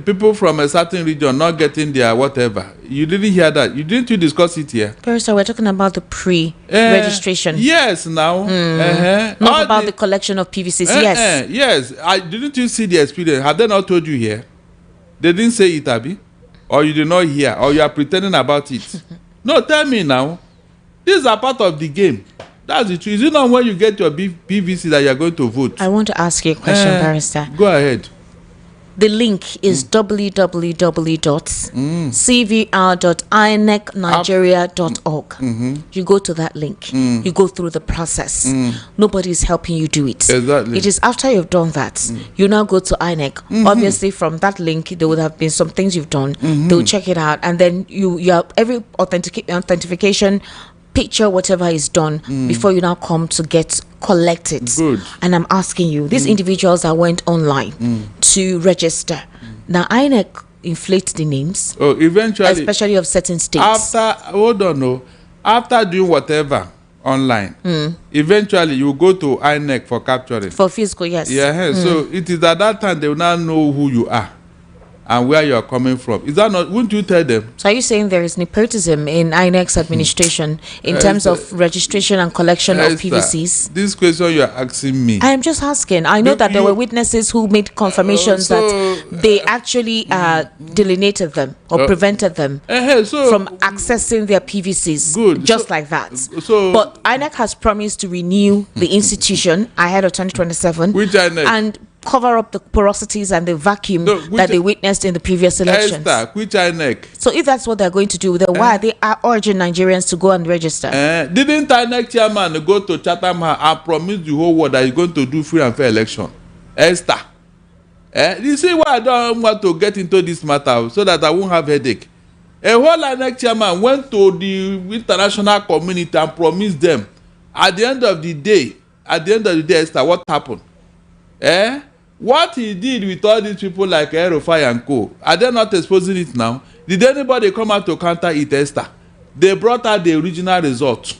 [SPEAKER 2] people from a certain region not getting their whatever. You didn't hear that. You discuss it here.
[SPEAKER 1] First, we're talking about the pre-registration.
[SPEAKER 2] Yes, now.
[SPEAKER 1] Not about the collection of PVCs. Yes.
[SPEAKER 2] Yes. Didn't you see the experience? Have they not told you here? They didn't say it, Abi? Or you did not hear? Or you are pretending about it? No, tell me now. These are part of the game. That's the truth. Is it not when you get your PVC that you are going to vote?
[SPEAKER 1] I want to ask you a question, Barrister.
[SPEAKER 2] Go ahead.
[SPEAKER 1] The link is www.cvr.inecnigeria.org. You go to that link. You go through the process. Nobody is helping you do it.
[SPEAKER 2] Exactly.
[SPEAKER 1] It is after you've done that, you now go to INEC. Obviously, from that link, there would have been some things you've done. They will check it out, and then you have every authentication picture, whatever is done before you now come to get collected.
[SPEAKER 2] Good.
[SPEAKER 1] And I'm asking you, these individuals that went online to register, now INEC inflates the names.
[SPEAKER 2] Oh, eventually,
[SPEAKER 1] especially of certain states.
[SPEAKER 2] After doing whatever online, eventually you go to INEC for capturing.
[SPEAKER 1] For physical, yes.
[SPEAKER 2] Yeah. So it is at that time they will now know who you are. and where you are coming from. Is that not? Wouldn't you tell them?
[SPEAKER 1] So are you saying there is nepotism in INEC's administration in terms of registration and collection of PVCs?
[SPEAKER 2] This question you are asking me.
[SPEAKER 1] I am just asking. I know that there were witnesses who made confirmations that they actually delineated them or prevented them from accessing their PVCs.
[SPEAKER 2] Good.
[SPEAKER 1] Just like that. But INEC has promised to renew the institution ahead of 2027.
[SPEAKER 2] Which INEC?
[SPEAKER 1] And cover up the porosities and the vacuum that they witnessed in the previous elections.
[SPEAKER 2] Which INEC?
[SPEAKER 1] So if that's what they're going to do, then why are they urging Nigerians to go and register?
[SPEAKER 2] Didn't INEC chairman go to Chatham House and promise the whole world that he's going to do free and fair election? Esther. You see why I don't want to get into this matter so that I won't have headache. A whole INEC chairman went to the international community and promised them. At the end of the day, Esther, what happened? What he did with all these people like Erufai and co, are they not exposing it now? Did anybody come out to counter it, Esther? They brought out the original result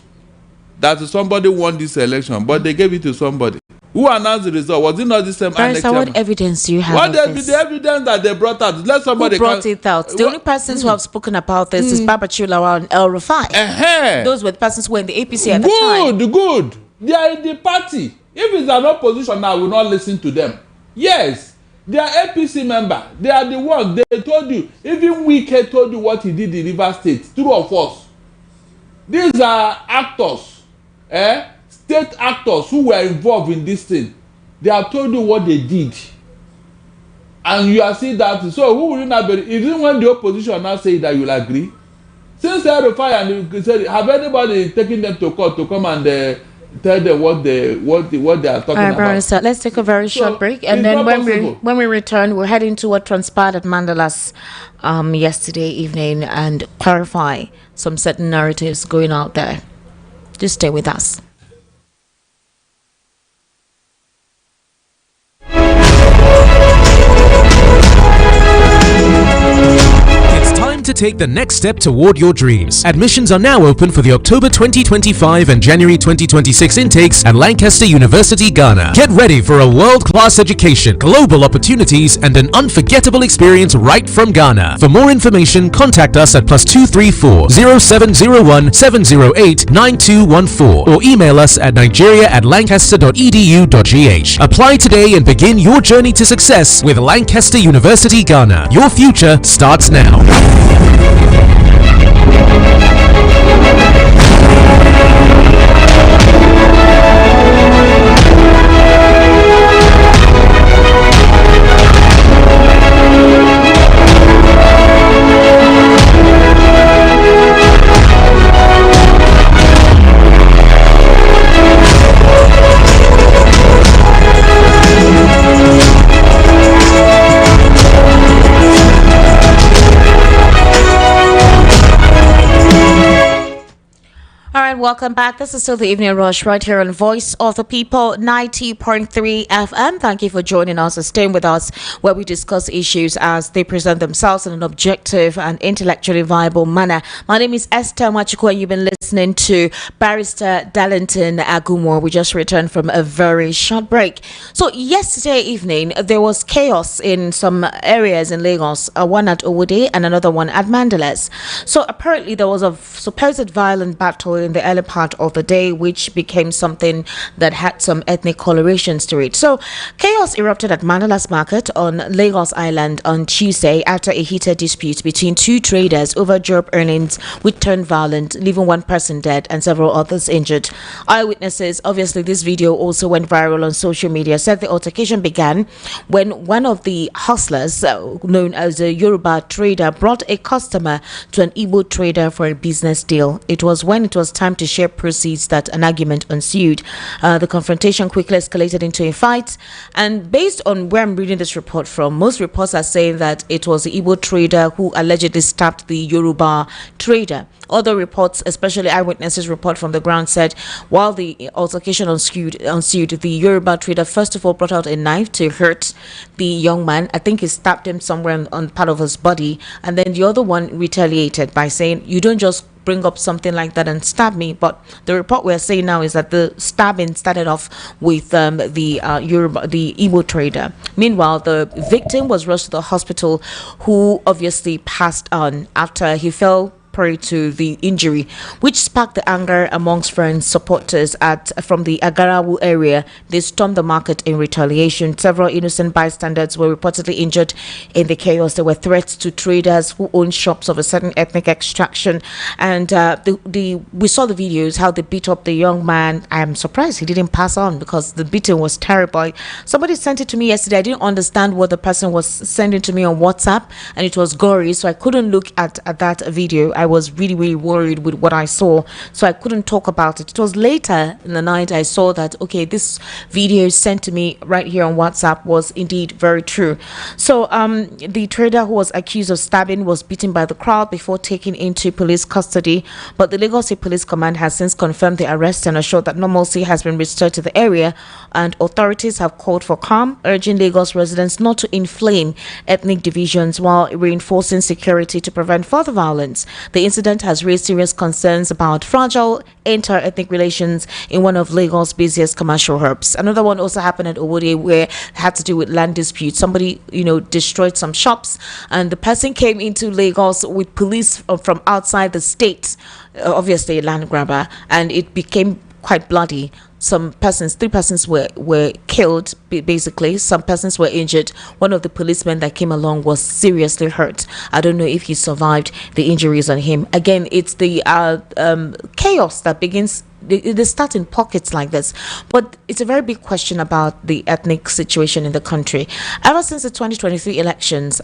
[SPEAKER 2] that somebody won this election, but they gave it to somebody. Who announced the result? Was it not the same?
[SPEAKER 1] What evidence do you have?
[SPEAKER 2] What the evidence that they brought out? Let somebody.
[SPEAKER 1] Who brought it out? The only persons who have spoken about this is Baba Chulawa and Erufai. Those were the persons who were in the APC at the time.
[SPEAKER 2] Good. They are in the party. If it's an opposition, I will not listen to them. Yes, they are APC member. They are the ones. They told you. Even Wike told you what he did in Rivers State. True or false? These are actors, state actors who were involved in this thing. They have told you what they did, and you are seeing that. So who will you not believe? Even when the opposition now say that, you'll agree. Since Erufai and said, have anybody taken them to court to come and tell them what they are talking about?
[SPEAKER 1] So let's take a very short break, and then when we return, we'll head into what transpired at Mandela's yesterday evening and clarify some certain narratives going out there. Just stay with us.
[SPEAKER 3] To take the next step toward your dreams. Admissions are now open for the October 2025 and January 2026 intakes at Lancaster University, Ghana. Get ready for a world-class education, global opportunities, and an unforgettable experience right from Ghana. For more information, contact us at +234 0701 708 9214 or email us at nigeria@lancaster.edu.gh. Apply today and begin your journey to success with Lancaster University, Ghana. Your future starts now.
[SPEAKER 1] Welcome back. This is still the Evening Rush right here on Voice of the People 90.3 FM. Thank you for joining us and staying with us, where we discuss issues as they present themselves in an objective and intellectually viable manner. My name is Esther Machiko, and you've been listening to Barrister Darlington Agumor. We just returned from a very short break. So yesterday evening, there was chaos in some areas in Lagos, one at Owode and another one at Mandela's. So apparently there was a supposed violent battle in the early part of the day, which became something that had some ethnic colorations to it. So chaos erupted at Mandela's Market on Lagos Island on Tuesday after a heated dispute between two traders over job earnings, which turned violent, leaving one person dead and several others injured. Eyewitnesses, obviously this video also went viral on social media, said the altercation began when one of the hustlers, known as a Yoruba trader, brought a customer to an Igbo trader for a business deal. It was when it was time to share proceeds that an argument ensued. The confrontation quickly escalated into a fight, and based on where I'm reading this report from, most reports are saying that it was the Igbo trader who allegedly stabbed the Yoruba trader. Other reports, especially eyewitnesses report from the ground, said while the altercation ensued, the Yoruba trader first of all brought out a knife to hurt the young man. I think he stabbed him somewhere on part of his body, and then the other one retaliated by saying, "You don't just bring up something like that and stab me. But the report we're saying now is that the stabbing started off with the Igbo trader. Meanwhile, the victim was rushed to the hospital, who obviously passed on after he fell prey to the injury, which sparked the anger amongst friends, supporters from the Agarawu area. They stormed the market in retaliation. Several innocent bystanders were reportedly injured in the chaos. There were threats to traders who own shops of a certain ethnic extraction, and we saw the videos how they beat up the young man. I am surprised he didn't pass on, because the beating was terrible. Somebody sent it to me yesterday. I didn't understand what the person was sending to me on WhatsApp, and it was gory, so I couldn't look at that video. I was really, really worried with what I saw, so I couldn't talk about it. It was later in the night I saw that, okay, this video sent to me right here on WhatsApp was indeed very true. So the trader who was accused of stabbing was beaten by the crowd before taken into police custody, but the Lagos State Police Command has since confirmed the arrest and assured that normalcy has been restored to the area, and authorities have called for calm, urging Lagos residents not to inflame ethnic divisions while reinforcing security to prevent further violence. The incident has raised serious concerns about fragile inter-ethnic relations in one of Lagos' busiest commercial hubs. Another one also happened at Owode, where it had to do with land dispute. Somebody, destroyed some shops, and the person came into Lagos with police from outside the state, obviously a land grabber, and it became quite bloody. Some persons, 3 persons were killed, basically. Some persons were injured. One of the policemen that came along was seriously hurt. I don't know if he survived the injuries on him. Again, it's the chaos that begins. They start in pockets like this, but it's a very big question about the ethnic situation in the country. Ever since the 2023 elections,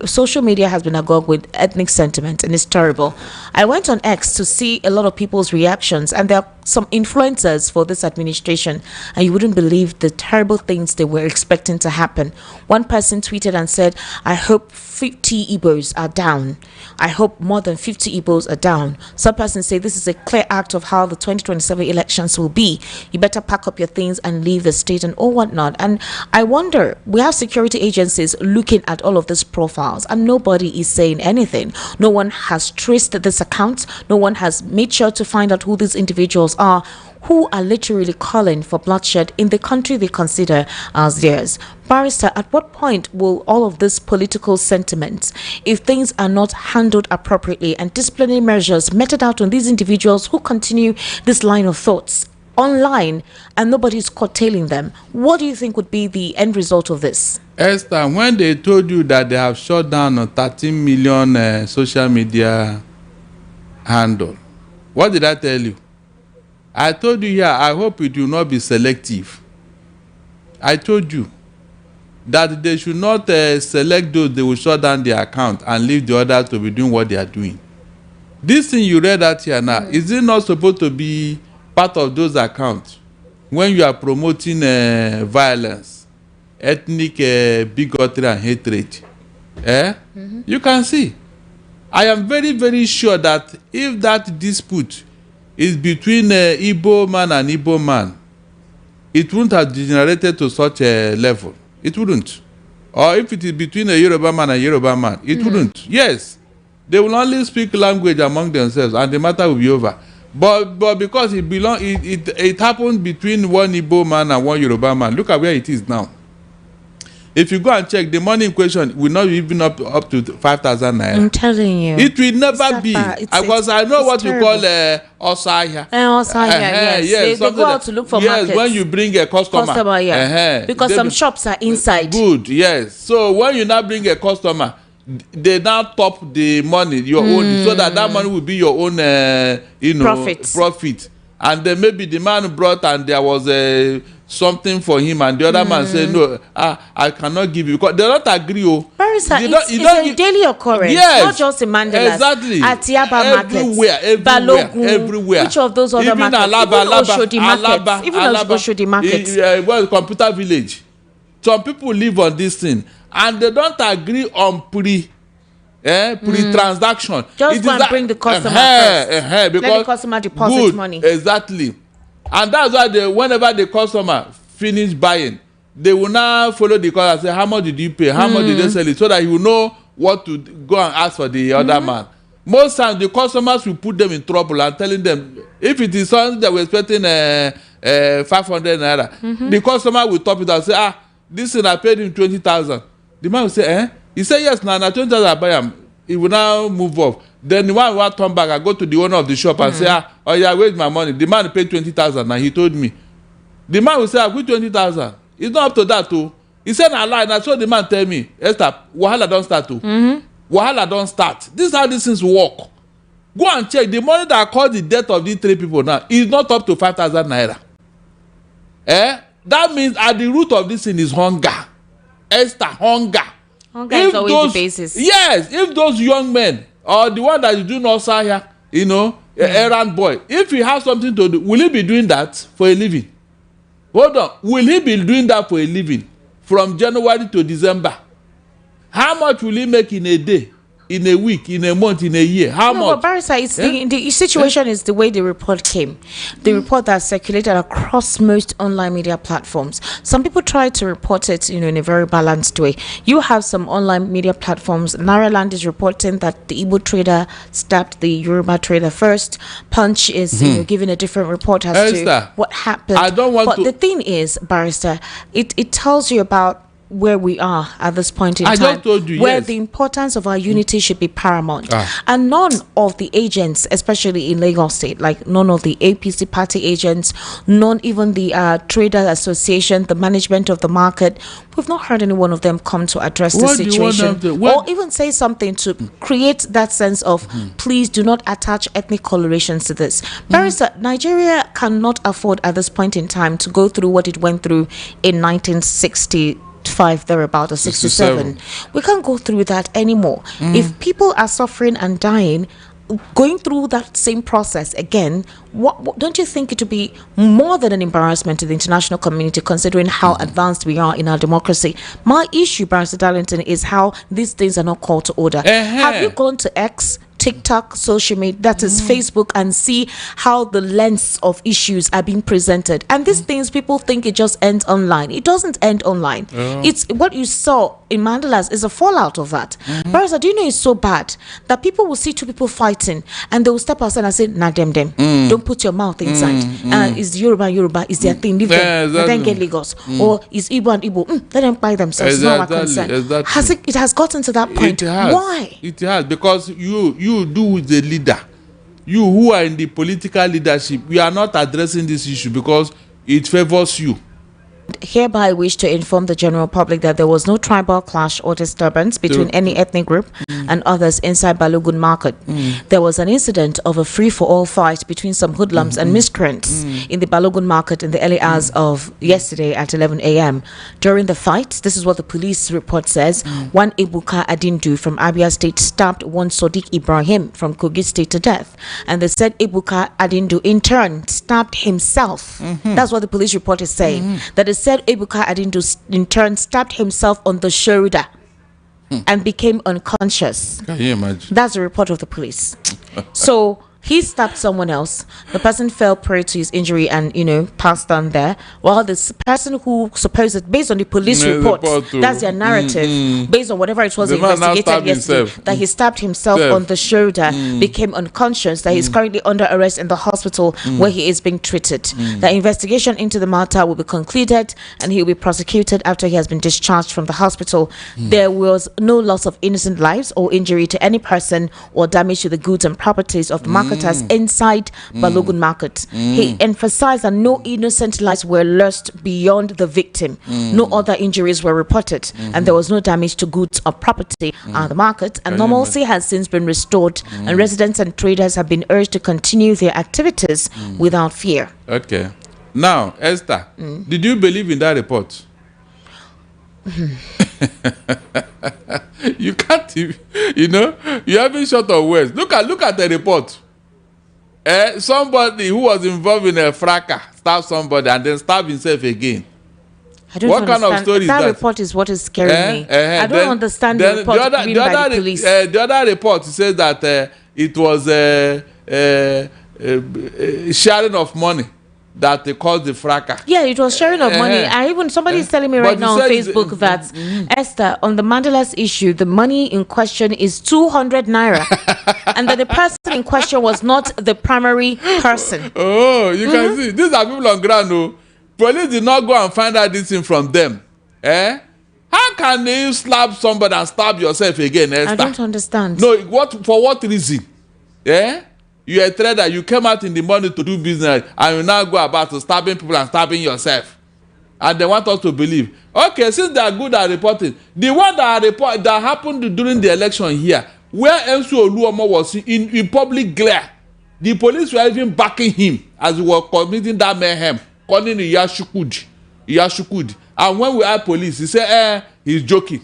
[SPEAKER 1] social media has been agog with ethnic sentiment, and it's terrible. I went on X to see a lot of people's reactions, and there are some influencers for this administration, and you wouldn't believe the terrible things they were expecting to happen. One person tweeted and said, "I hope 50 Igbos are down. I hope more than 50 Igbos are down." Some persons say this is a clear act of how the 2027 elections will be. You better pack up your things and leave the state and all whatnot. And I wonder, we have security agencies looking at all of these profiles, and nobody is saying anything. No one has traced this account. No one has made sure to find out who these individuals are, who are literally calling for bloodshed in the country they consider as theirs. Barrister, at what point will all of this political sentiments, if things are not handled appropriately and disciplinary measures meted out on these individuals who continue this line of thoughts online and nobody's curtailing them, what do you think would be the end result of this?
[SPEAKER 2] Esther, when they told you that they have shut down 13 million social media handle, what did I tell you? I told you here, I hope it will not be selective. I told you that they should not select those they will shut down their account and leave the others to be doing what they are doing. This thing you read out here now, is it not supposed to be part of those accounts when you are promoting violence, ethnic bigotry and hatred? You can see. I am very, very sure that if that dispute is between Igbo man and Igbo man, it wouldn't have degenerated to such a level. It wouldn't. Or if it is between a Yoruba man and Yoruba man, it wouldn't. Yes, they will only speak language among themselves and the matter will be over. But because it happened between one Igbo man and one Yoruba man, look at where it is now. If you go and check, the money in question will not be even up to 5,000 naira.
[SPEAKER 1] I'm telling you.
[SPEAKER 2] It will never be. Because I know what you call Osaya.
[SPEAKER 1] Osaya, yes. They go out to look for markets.
[SPEAKER 2] Yes, when you bring a customer.
[SPEAKER 1] Yeah. Because some shops are inside.
[SPEAKER 2] Good, yes. So when you now bring a customer, they now top the money, your own, so that money will be your own, profit. And then maybe the man brought and there was something for him, and the other man said, "No, I cannot give you," because they don't agree.
[SPEAKER 1] Barrister, it's a daily occurrence. Yes, not just in Mandela.
[SPEAKER 2] Exactly.
[SPEAKER 1] At Yaba market,
[SPEAKER 2] everywhere.
[SPEAKER 1] Which of those other
[SPEAKER 2] even
[SPEAKER 1] markets?
[SPEAKER 2] Alaba,
[SPEAKER 1] even Oshodi markets.
[SPEAKER 2] Well, computer village. Some people live on this thing, and they don't agree on pre-transaction.
[SPEAKER 1] Just go and bring the customer first.
[SPEAKER 2] Because
[SPEAKER 1] let the customer deposit money.
[SPEAKER 2] Exactly. And that's why whenever the customer finish buying, they will now follow the customer and say, how much did you pay? How much did they sell it? So that you will know what to go and ask for the other man. Most times the customers will put them in trouble and telling them if it is something that we're expecting 500 naira, the customer will top it and say, this thing I paid him 20,000. The man will say, He said yes, now 20,000 I buy him. He will now move off. Then the one will turn back and go to the owner of the shop and say, oh yeah, where's my money? The man paid 20,000 and he told me. The man will say, I put 20,000. It's not up to that too. He said I lied. And so the man tell me, Esther, wahala don't start too. Wahala don't start. This is how these things work. Go and check. The money that caused the death of these 3 people now is not up to 5,000 naira. That means at the root of this thing is hunger. Esther, hunger.
[SPEAKER 1] Hunger is always the basis.
[SPEAKER 2] Yes, if those young men or the one that is doing outside here, errand boy, if he has something to do, will he be doing that for a living? Hold on. Will he be doing that for a living from January to December? How much will he make in a day, in a week, in a month, in a year? How much?
[SPEAKER 1] But Barrister, the situation is the way the report came. The report that circulated across most online media platforms. Some people try to report it, in a very balanced way. You have some online media platforms. Naraland is reporting that the Igbo trader stabbed the Yoruba trader first. Punch is giving a different report as to what happened.
[SPEAKER 2] I don't want
[SPEAKER 1] to. But the thing is, Barrister, it tells you about where we are at this point in time,
[SPEAKER 2] just told you,
[SPEAKER 1] where the importance of our unity should be paramount. And none of the agents, especially in Lagos State, like none of the APC party agents, none even the Trader Association, the management of the market, we've not heard any one of them come to address the situation or even say something to create that sense of please do not attach ethnic colorations to this. Barrister, Nigeria cannot afford at this point in time to go through what it went through in 1965 thereabout or 67. We can't go through that anymore. If people are suffering and dying, going through that same process again, what don't you think it would be more than an embarrassment to the international community, considering how advanced we are in our democracy? My issue, Barrister Darlington, is how these things are not called to order. Have you gone to X, TikTok, social media, that is Facebook, and see how the lens of issues are being presented? And these things, people think it just ends online. It doesn't end online. It's what you saw in Mandalas is a fallout of that. Barrister, do you know it's so bad that people will see 2 people fighting and they will step outside and say, nah, them. Don't put your mouth inside. Is Yoruba, is their thing, leave them, then get Lagos. Or is Igbo and Igbo, let them buy themselves. It's not our concern. It has gotten to that point. Why?
[SPEAKER 2] It has, because you do with the leader, you who are in the political leadership, we are not addressing this issue because it favors you.
[SPEAKER 1] Hereby wish to inform the general public that there was no tribal clash or disturbance between any ethnic group and others inside Balogun Market. There was an incident of a free-for-all fight between some hoodlums and miscreants in the Balogun Market in the early hours of yesterday at 11 a.m. During the fight, this is what the police report says, one Ebuka Adindu from Abia State stabbed one Sodiq Ibrahim from Kogi State to death. And they said Ebuka Adindu in turn stabbed himself. That's what the police report is saying. That is said Ebuka Adindu in turn stabbed himself on the shoulder and became unconscious.
[SPEAKER 2] Can you imagine?
[SPEAKER 1] That's the report of the police. So he stabbed someone else. The person fell prey to his injury and, passed on there. While this person who supposed, based on the police report, that's their narrative, based on whatever it was investigated yesterday, that he stabbed himself on the shoulder, became unconscious, that he's currently under arrest in the hospital where he is being treated. The investigation into the matter will be concluded and he will be prosecuted after he has been discharged from the hospital. There was no loss of innocent lives or injury to any person or damage to the goods and properties of the market inside Balogun Market. He emphasized that no innocent lives were lost beyond the victim. No other injuries were reported, and there was no damage to goods or property at the market. And normalcy has since been restored, and residents and traders have been urged to continue their activities without fear.
[SPEAKER 2] Okay. Now, Esther, did you believe in that report? You can't, you haven't short of words. Look at the report. Somebody who was involved in a fracas stabbed somebody and then stabbed himself again.
[SPEAKER 1] I don't
[SPEAKER 2] what
[SPEAKER 1] understand.
[SPEAKER 2] Kind of story is that?
[SPEAKER 1] That report is what is scaring me. I don't understand the report given by the police.
[SPEAKER 2] The other report says that it was sharing of money that they caused the fracas.
[SPEAKER 1] Yeah, it was sharing of money. Somebody is telling me right now on Facebook that Esther, on the Mandela's issue, the money in question is 200 naira, and that the person in question was not the primary person.
[SPEAKER 2] Oh, you can see these are people on ground. No, police did not go and find out this thing from them. How can you slap somebody and stab yourself again, Esther?
[SPEAKER 1] I don't understand.
[SPEAKER 2] No, for what reason? You're a trader, you came out in the morning to do business, and you now go about to stabbing people and stabbing yourself. And they want us to believe. Okay, since they are good at reporting, the one that happened during the election here, where MC Oluomo was in public glare, the police were even backing him as he was committing that mayhem, calling him Yashukudi. And when we had police, he said, he's joking.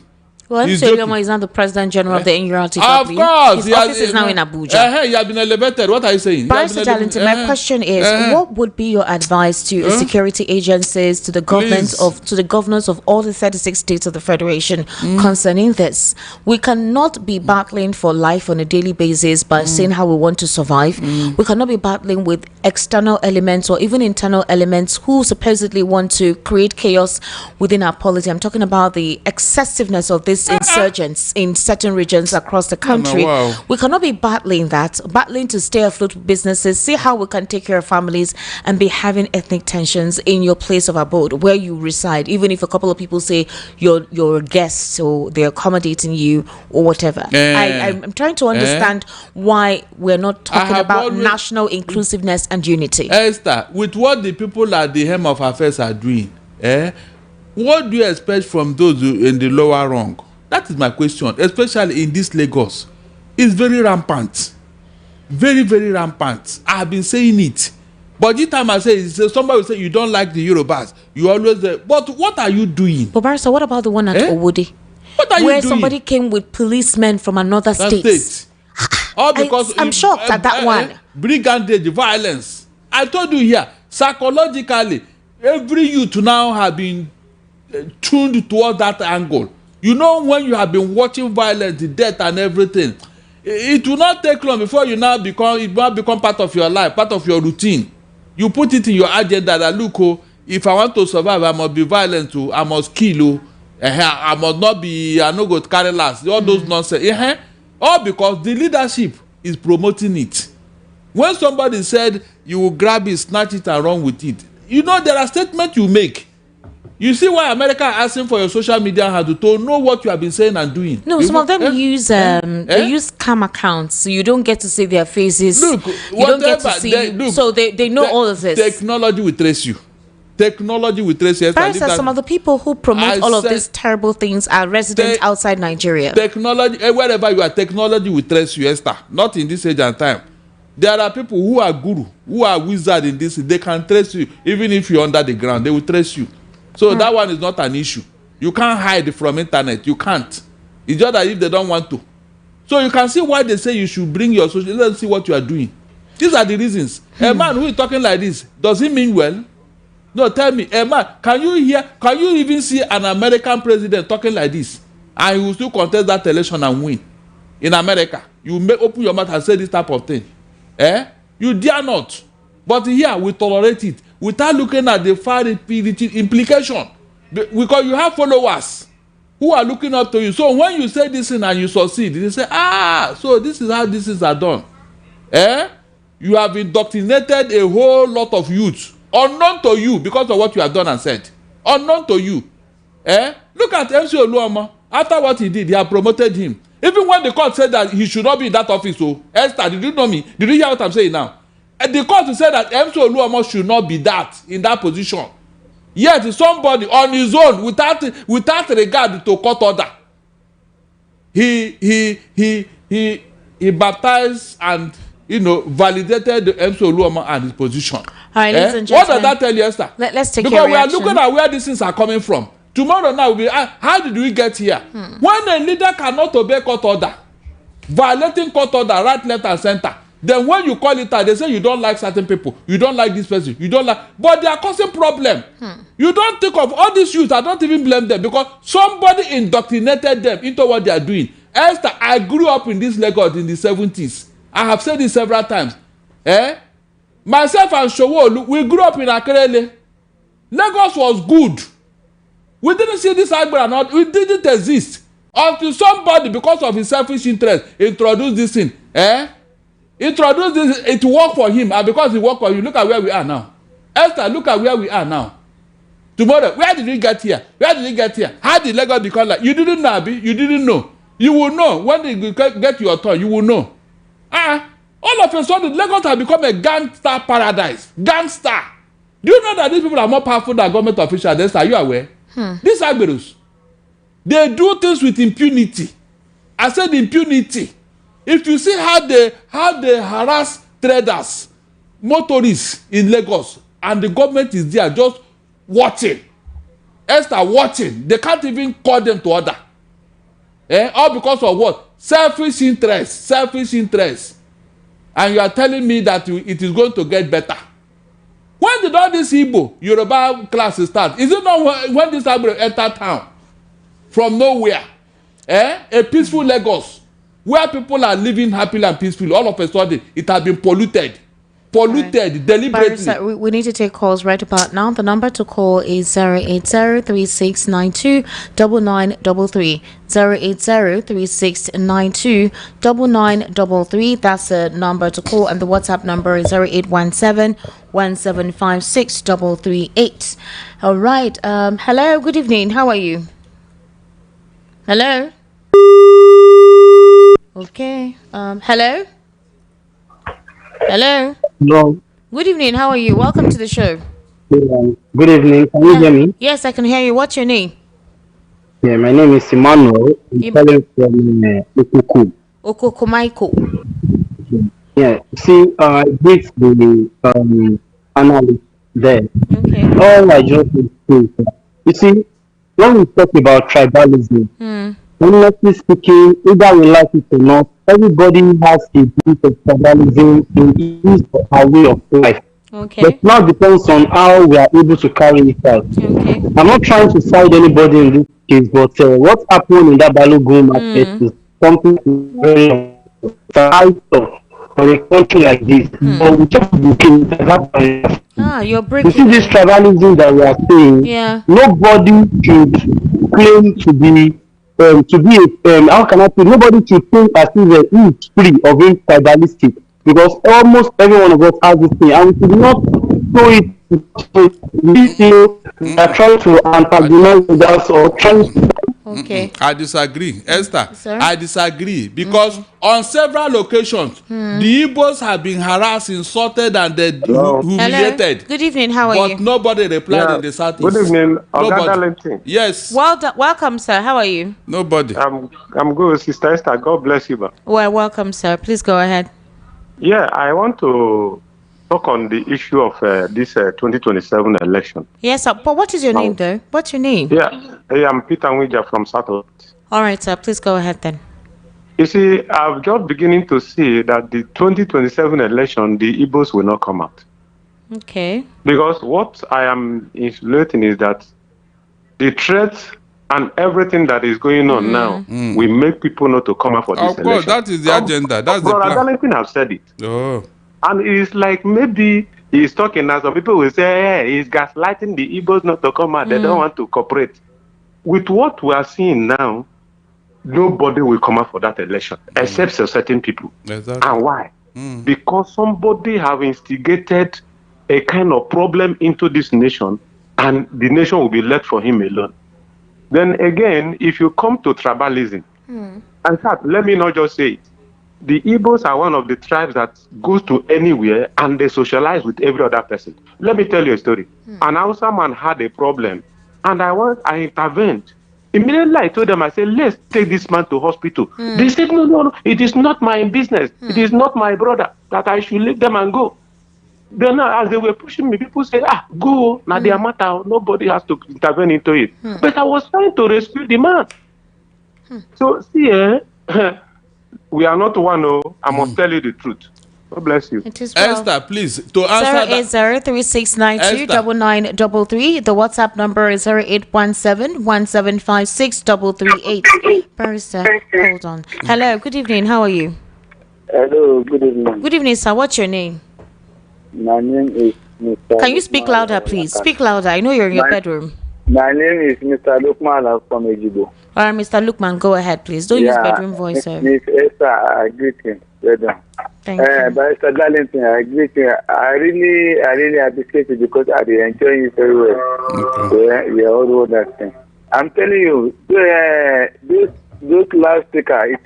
[SPEAKER 1] Well, MC Oluomo is not the President General of the NURT.
[SPEAKER 2] Of course.
[SPEAKER 1] His office is now in Abuja.
[SPEAKER 2] He has been elevated. What are you saying?
[SPEAKER 1] Barrister Darlington, my question is, what would be your advice to security agencies, to the governors of all the 36 states of the Federation concerning this? We cannot be battling for life on a daily basis by saying how we want to survive. We cannot be battling with external elements or even internal elements who supposedly want to create chaos within our polity. I'm talking about the excessiveness of this insurgents in certain regions across the country. We cannot be battling to stay afloat with businesses, see how we can take care of families, and be having ethnic tensions in your place of abode where you reside, even if a couple of people say you're a guest or they're accommodating you or whatever. I'm trying to understand why we're not talking about national inclusiveness and unity.
[SPEAKER 2] Esther, with what the people at the helm of affairs are doing, what do you expect from those in the lower rung? That is my question, especially in this Lagos. It's very rampant. Very, very rampant. I have been saying it. But each time I say it, somebody will say, you don't like the Yorubas. You always say, but what are you doing?
[SPEAKER 1] But Barrister, what about the one at Owode?
[SPEAKER 2] What are you doing?
[SPEAKER 1] Where somebody came with policemen from another state.
[SPEAKER 2] All because
[SPEAKER 1] I'm shocked at that one.
[SPEAKER 2] Brigandage, violence. I told you here, psychologically, every youth now have been tuned towards that angle. You know, when you have been watching violence, the death and everything, it will not take long before it now become part of your life, part of your routine. You put it in your agenda that look, if I want to survive, I must be violent too, I must kill I must not be, I no go to carry last, all those nonsense. All because the leadership is promoting it. When somebody said you will grab it, snatch it and run with it, you know there are statements you make. You see why America are asking for your social media handle to know what you have been saying and doing.
[SPEAKER 1] No, some of them use they use scam accounts, so you don't get to see their faces.
[SPEAKER 2] Look,
[SPEAKER 1] you don't get to see so they know all of this.
[SPEAKER 2] Technology will trace you. Technology will trace you.
[SPEAKER 1] Barrister, some of the people who promote all of these terrible things are residents outside Nigeria.
[SPEAKER 2] Technology, wherever you are, technology will trace you, Esther. Not in this age and time. There are people who are guru, who are wizard in this. They can trace you, even if you're under the ground. They will trace you. So that one is not an issue. You can't hide from internet. You can't. It's just that if they don't want to. So you can see why they say you should bring your social. Let's see what you are doing. These are the reasons. A man who is talking like this, does he mean well? No, tell me, a man, can you even see an American president talking like this? And he will still contest that election and win. In America, you may open your mouth and say this type of thing. You dare not. But here, we tolerate it without looking at the far implication. Because you have followers who are looking up to you. So when you say this thing and you succeed, they say, so this is how this is done. You have indoctrinated a whole lot of youth, unknown to you because of what you have done and said. Unknown to you. Look at MC Oluomo. After what he did, he have promoted him. Even when the court said that he should not be in that office, so Esther, did you know me? Did you hear what I'm saying now? And the court said that MC Oluomo should not be in that position. Yet somebody on his own, without regard to court order, he baptized and validated the MC Oluomo and his position.
[SPEAKER 1] All right, ladies and
[SPEAKER 2] What
[SPEAKER 1] gentlemen,
[SPEAKER 2] does that tell you, Esther?
[SPEAKER 1] Let's take
[SPEAKER 2] because
[SPEAKER 1] your reaction.
[SPEAKER 2] we are looking at where these things are coming from. Tomorrow now will be how did we get here? When a leader cannot obey court order, violating court order, right, left, and center, then when you call it out, they say you don't like certain people, you don't like this person, you don't like, but they are causing problem. You don't think of all these youth. I don't even blame them because somebody indoctrinated them into what they are doing. Esther, I grew up in this Lagos in the 70s. I have said this several times. Myself and Showolu, we grew up in Akerele. Lagos was good. We didn't see this Agbera, not it didn't exist until somebody, because of his selfish interest, introduced this thing. Introduced this, it worked for him, and because it worked for you, look at where we are now. Esther, look at where we are now. Tomorrow, where did we get here? Where did we get here? How did Lagos become like? You didn't know, Abi. You didn't know. You will know when you get your turn. You will know. All of a sudden, Lagos has become a gangster paradise. Gangster. Do you know that these people are more powerful than government officials? Are you aware? These Agberos, they do things with impunity. I said impunity. If you see how they harass traders, motorists in Lagos, and the government is there just watching, Esther watching, they can't even call them to order. All because of what? Selfish interest. And you are telling me that it is going to get better. When did all this Igbo Yoruba classes start? Is it not when this Igbo enter town from nowhere? A peaceful Lagos where people are living happily and peacefully. All of a sudden, it has been polluted deliberately.
[SPEAKER 1] We need to take calls right about now. The number to call is 080-3692-9933. 080-3692-9933. That's the number to call, and the WhatsApp number is 0817-1756-338. All right. Hello. Good evening. How are you? Hello. Okay. Hello. Hello.
[SPEAKER 4] Hello.
[SPEAKER 1] Good evening. How are you? Welcome to the show.
[SPEAKER 4] Good evening. Can you hear me?
[SPEAKER 1] Yes, I can hear you. What's your name?
[SPEAKER 4] Yeah, my name is Emmanuel. I'm calling from Okuku.
[SPEAKER 1] Okoko Michael.
[SPEAKER 4] Yeah. See, I did the analysis there.
[SPEAKER 1] Okay.
[SPEAKER 4] All I just need to say, you see, when we talk about tribalism, honestly speaking, either we like it or not, everybody has a bit of tribalism in his or her way of life.
[SPEAKER 1] Okay.
[SPEAKER 4] But now depends on how we are able to carry it out.
[SPEAKER 1] Okay.
[SPEAKER 4] I'm not trying to side anybody in this case, but what happened in that Balogun market is something very vital for a country like this. But we just looking at that.
[SPEAKER 1] You're
[SPEAKER 4] You
[SPEAKER 1] breaking.
[SPEAKER 4] see this tribalism that we are saying.
[SPEAKER 1] Yeah.
[SPEAKER 4] Nobody should claim to be how can I say, nobody should think as if he is free of being tribalistic, because almost every one of us has this thing, and we should not show it. We are trying to antagonize us or trying to.
[SPEAKER 1] Okay.
[SPEAKER 2] I disagree, Esther.
[SPEAKER 1] Sir?
[SPEAKER 2] I disagree because on several occasions the Igbos have been harassed, insulted, and humiliated.
[SPEAKER 1] Hello. Good evening. How are
[SPEAKER 2] But
[SPEAKER 1] you?
[SPEAKER 2] nobody replied in the southeast.
[SPEAKER 5] Good evening,
[SPEAKER 2] Nobody. Yes.
[SPEAKER 1] Welcome, sir. How are you?
[SPEAKER 2] Nobody.
[SPEAKER 5] I'm good, Sister Esther. God bless you, man.
[SPEAKER 1] Well, welcome, sir. Please go ahead.
[SPEAKER 5] Yeah, I want to talk on the issue of this 2027 election.
[SPEAKER 1] Yes, sir. But what is your name, though? What's your name?
[SPEAKER 5] Yeah, I'm Peter Nwija from Satellite.
[SPEAKER 1] All right, sir. Please go ahead then.
[SPEAKER 5] You see, I'm just beginning to see that the 2027 election, the Igbos will not come out.
[SPEAKER 1] Okay.
[SPEAKER 5] Because what I am insinuating is that the threats and everything that is going on now will make people not to come out for this election. Of course,
[SPEAKER 2] that is the agenda. That's the
[SPEAKER 5] Brother
[SPEAKER 2] plan.
[SPEAKER 5] Darlington have said it.
[SPEAKER 2] Oh.
[SPEAKER 5] And it's like maybe he's talking now. Some people will say, hey, he's gaslighting the Igbos not to come out. They don't want to cooperate. With what we are seeing now, nobody will come out for that election except certain people.
[SPEAKER 2] Exactly.
[SPEAKER 5] And why? Because somebody have instigated a kind of problem into this nation, and the nation will be left for him alone. Then again, if you come to tribalism, in fact, let me not just say it. The Igbos are one of the tribes that goes to anywhere and they socialize with every other person. Let me tell you a story. An Hausa man had a problem, and I intervened. Immediately I told them, I said, let's take this man to hospital. They said, no, it is not my business. It is not my brother, that I should leave them and go. Then as they were pushing me, people said, go, now their matter, nobody has to intervene into it. But I was trying to rescue the man. So see, we are not one, I must tell you the truth. God bless you.
[SPEAKER 1] It is well.
[SPEAKER 2] Esther, please, to answer
[SPEAKER 1] 080-3692-9933. The WhatsApp number is 0817-1756-338. Barrister, hold on. Hello, good evening. How are you?
[SPEAKER 6] Hello, good evening.
[SPEAKER 1] Good evening, sir. What's your name?
[SPEAKER 6] My name is Mr.
[SPEAKER 1] Can you speak louder, please? Speak louder. I know you're in your bedroom.
[SPEAKER 6] My name is Mr. Lukman from Ejibo.
[SPEAKER 1] All right, Mr. Lukman, go ahead, please. Don't use bedroom voice, sir.
[SPEAKER 6] Miss Esther, I greet you.
[SPEAKER 1] Thank you.
[SPEAKER 6] But Mr. Darlington, I greet you. I really appreciate it because I enjoy you very well.
[SPEAKER 2] Okay.
[SPEAKER 6] Yeah, all that thing. I'm telling you, those last speaker, if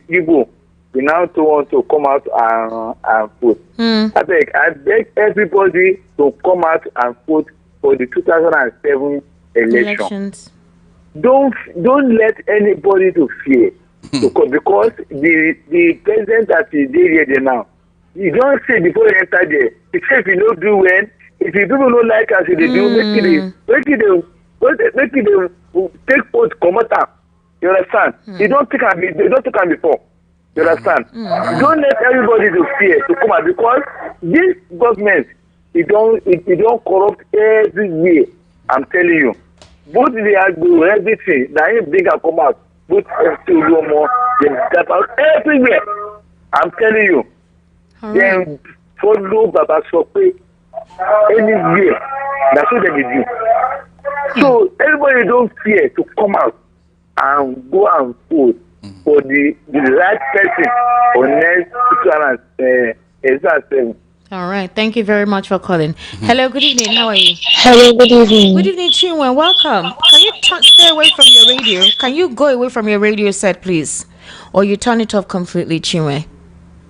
[SPEAKER 6] people we now want to come out and vote. I beg everybody to come out and vote for the 2007 elections. Don't let anybody to fear because the president that is there now, you don't say before you enter there. He said if you don't do well, if you people don't like us, they do make it take vote come out. You understand? You don't take them before. You understand? Don't let everybody to fear to come out because this government it don't corrupt everywhere. I'm telling you. Both the agro, everything, now if they can come out, both still do more, they step out everywhere. I'm telling you. Then follow Baba Sope anywhere. That's what they do. So everybody don't fear to come out and go and vote for the right person for next 2007.
[SPEAKER 1] All right. Thank you very much for calling. Hello. Good evening. How are you?
[SPEAKER 7] Hello. Good evening.
[SPEAKER 1] Good evening, Chinwe. Welcome. Can you stay away from your radio? Can you go away from your radio set, please? Or you turn it off completely, Chinwe?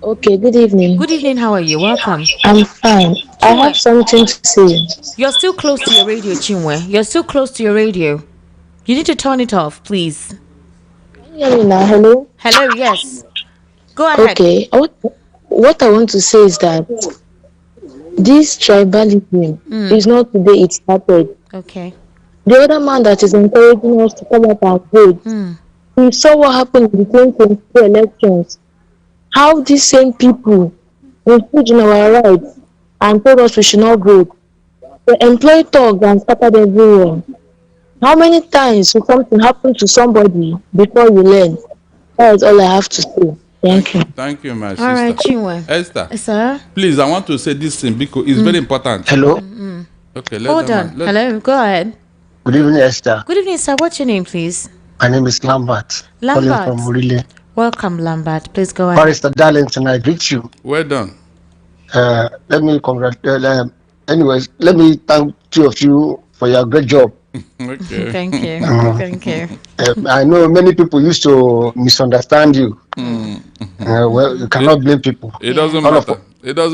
[SPEAKER 7] Okay. Good evening.
[SPEAKER 1] Good evening. How are you? Welcome.
[SPEAKER 7] I'm fine. Chinwe, I have something to say.
[SPEAKER 1] You're still close to your radio, Chinwe. You're still close to your radio. You need to turn it off, please.
[SPEAKER 7] Can you hear me now? Hello?
[SPEAKER 1] Hello, yes. Go ahead.
[SPEAKER 7] Okay. What I want to say is that this tribalism is not today it started.
[SPEAKER 1] Okay.
[SPEAKER 7] The other man that is encouraging us to come up and vote, we saw what happened in the 2022 elections. How these same people infringed on our rights and told us we should not vote. They employed thugs and scattered everywhere. How many times will something happen to somebody before you learn? That is all I have to say. Thank you.
[SPEAKER 2] Thank you, my sister.
[SPEAKER 1] All right, Chinwe.
[SPEAKER 2] Esther.
[SPEAKER 1] Sir?
[SPEAKER 2] Please, I want to say this thing because it's very important.
[SPEAKER 8] Hello?
[SPEAKER 2] Okay,
[SPEAKER 1] Hold on. Hello, go ahead.
[SPEAKER 8] Good evening, Esther.
[SPEAKER 1] Good evening, sir. What's your name, please?
[SPEAKER 8] My name is Lambert.
[SPEAKER 1] Lambert.
[SPEAKER 8] Calling from Murile.
[SPEAKER 1] Welcome, Lambert. Please go ahead.
[SPEAKER 8] Barrister Darlington, I greet you.
[SPEAKER 2] Well done.
[SPEAKER 8] Let me congratulate. Anyways, let me thank two of you for your great job.
[SPEAKER 2] Okay.
[SPEAKER 1] Thank you. Thank you.
[SPEAKER 8] I know many people used to misunderstand you. Well, you cannot blame people.
[SPEAKER 2] It doesn't matter.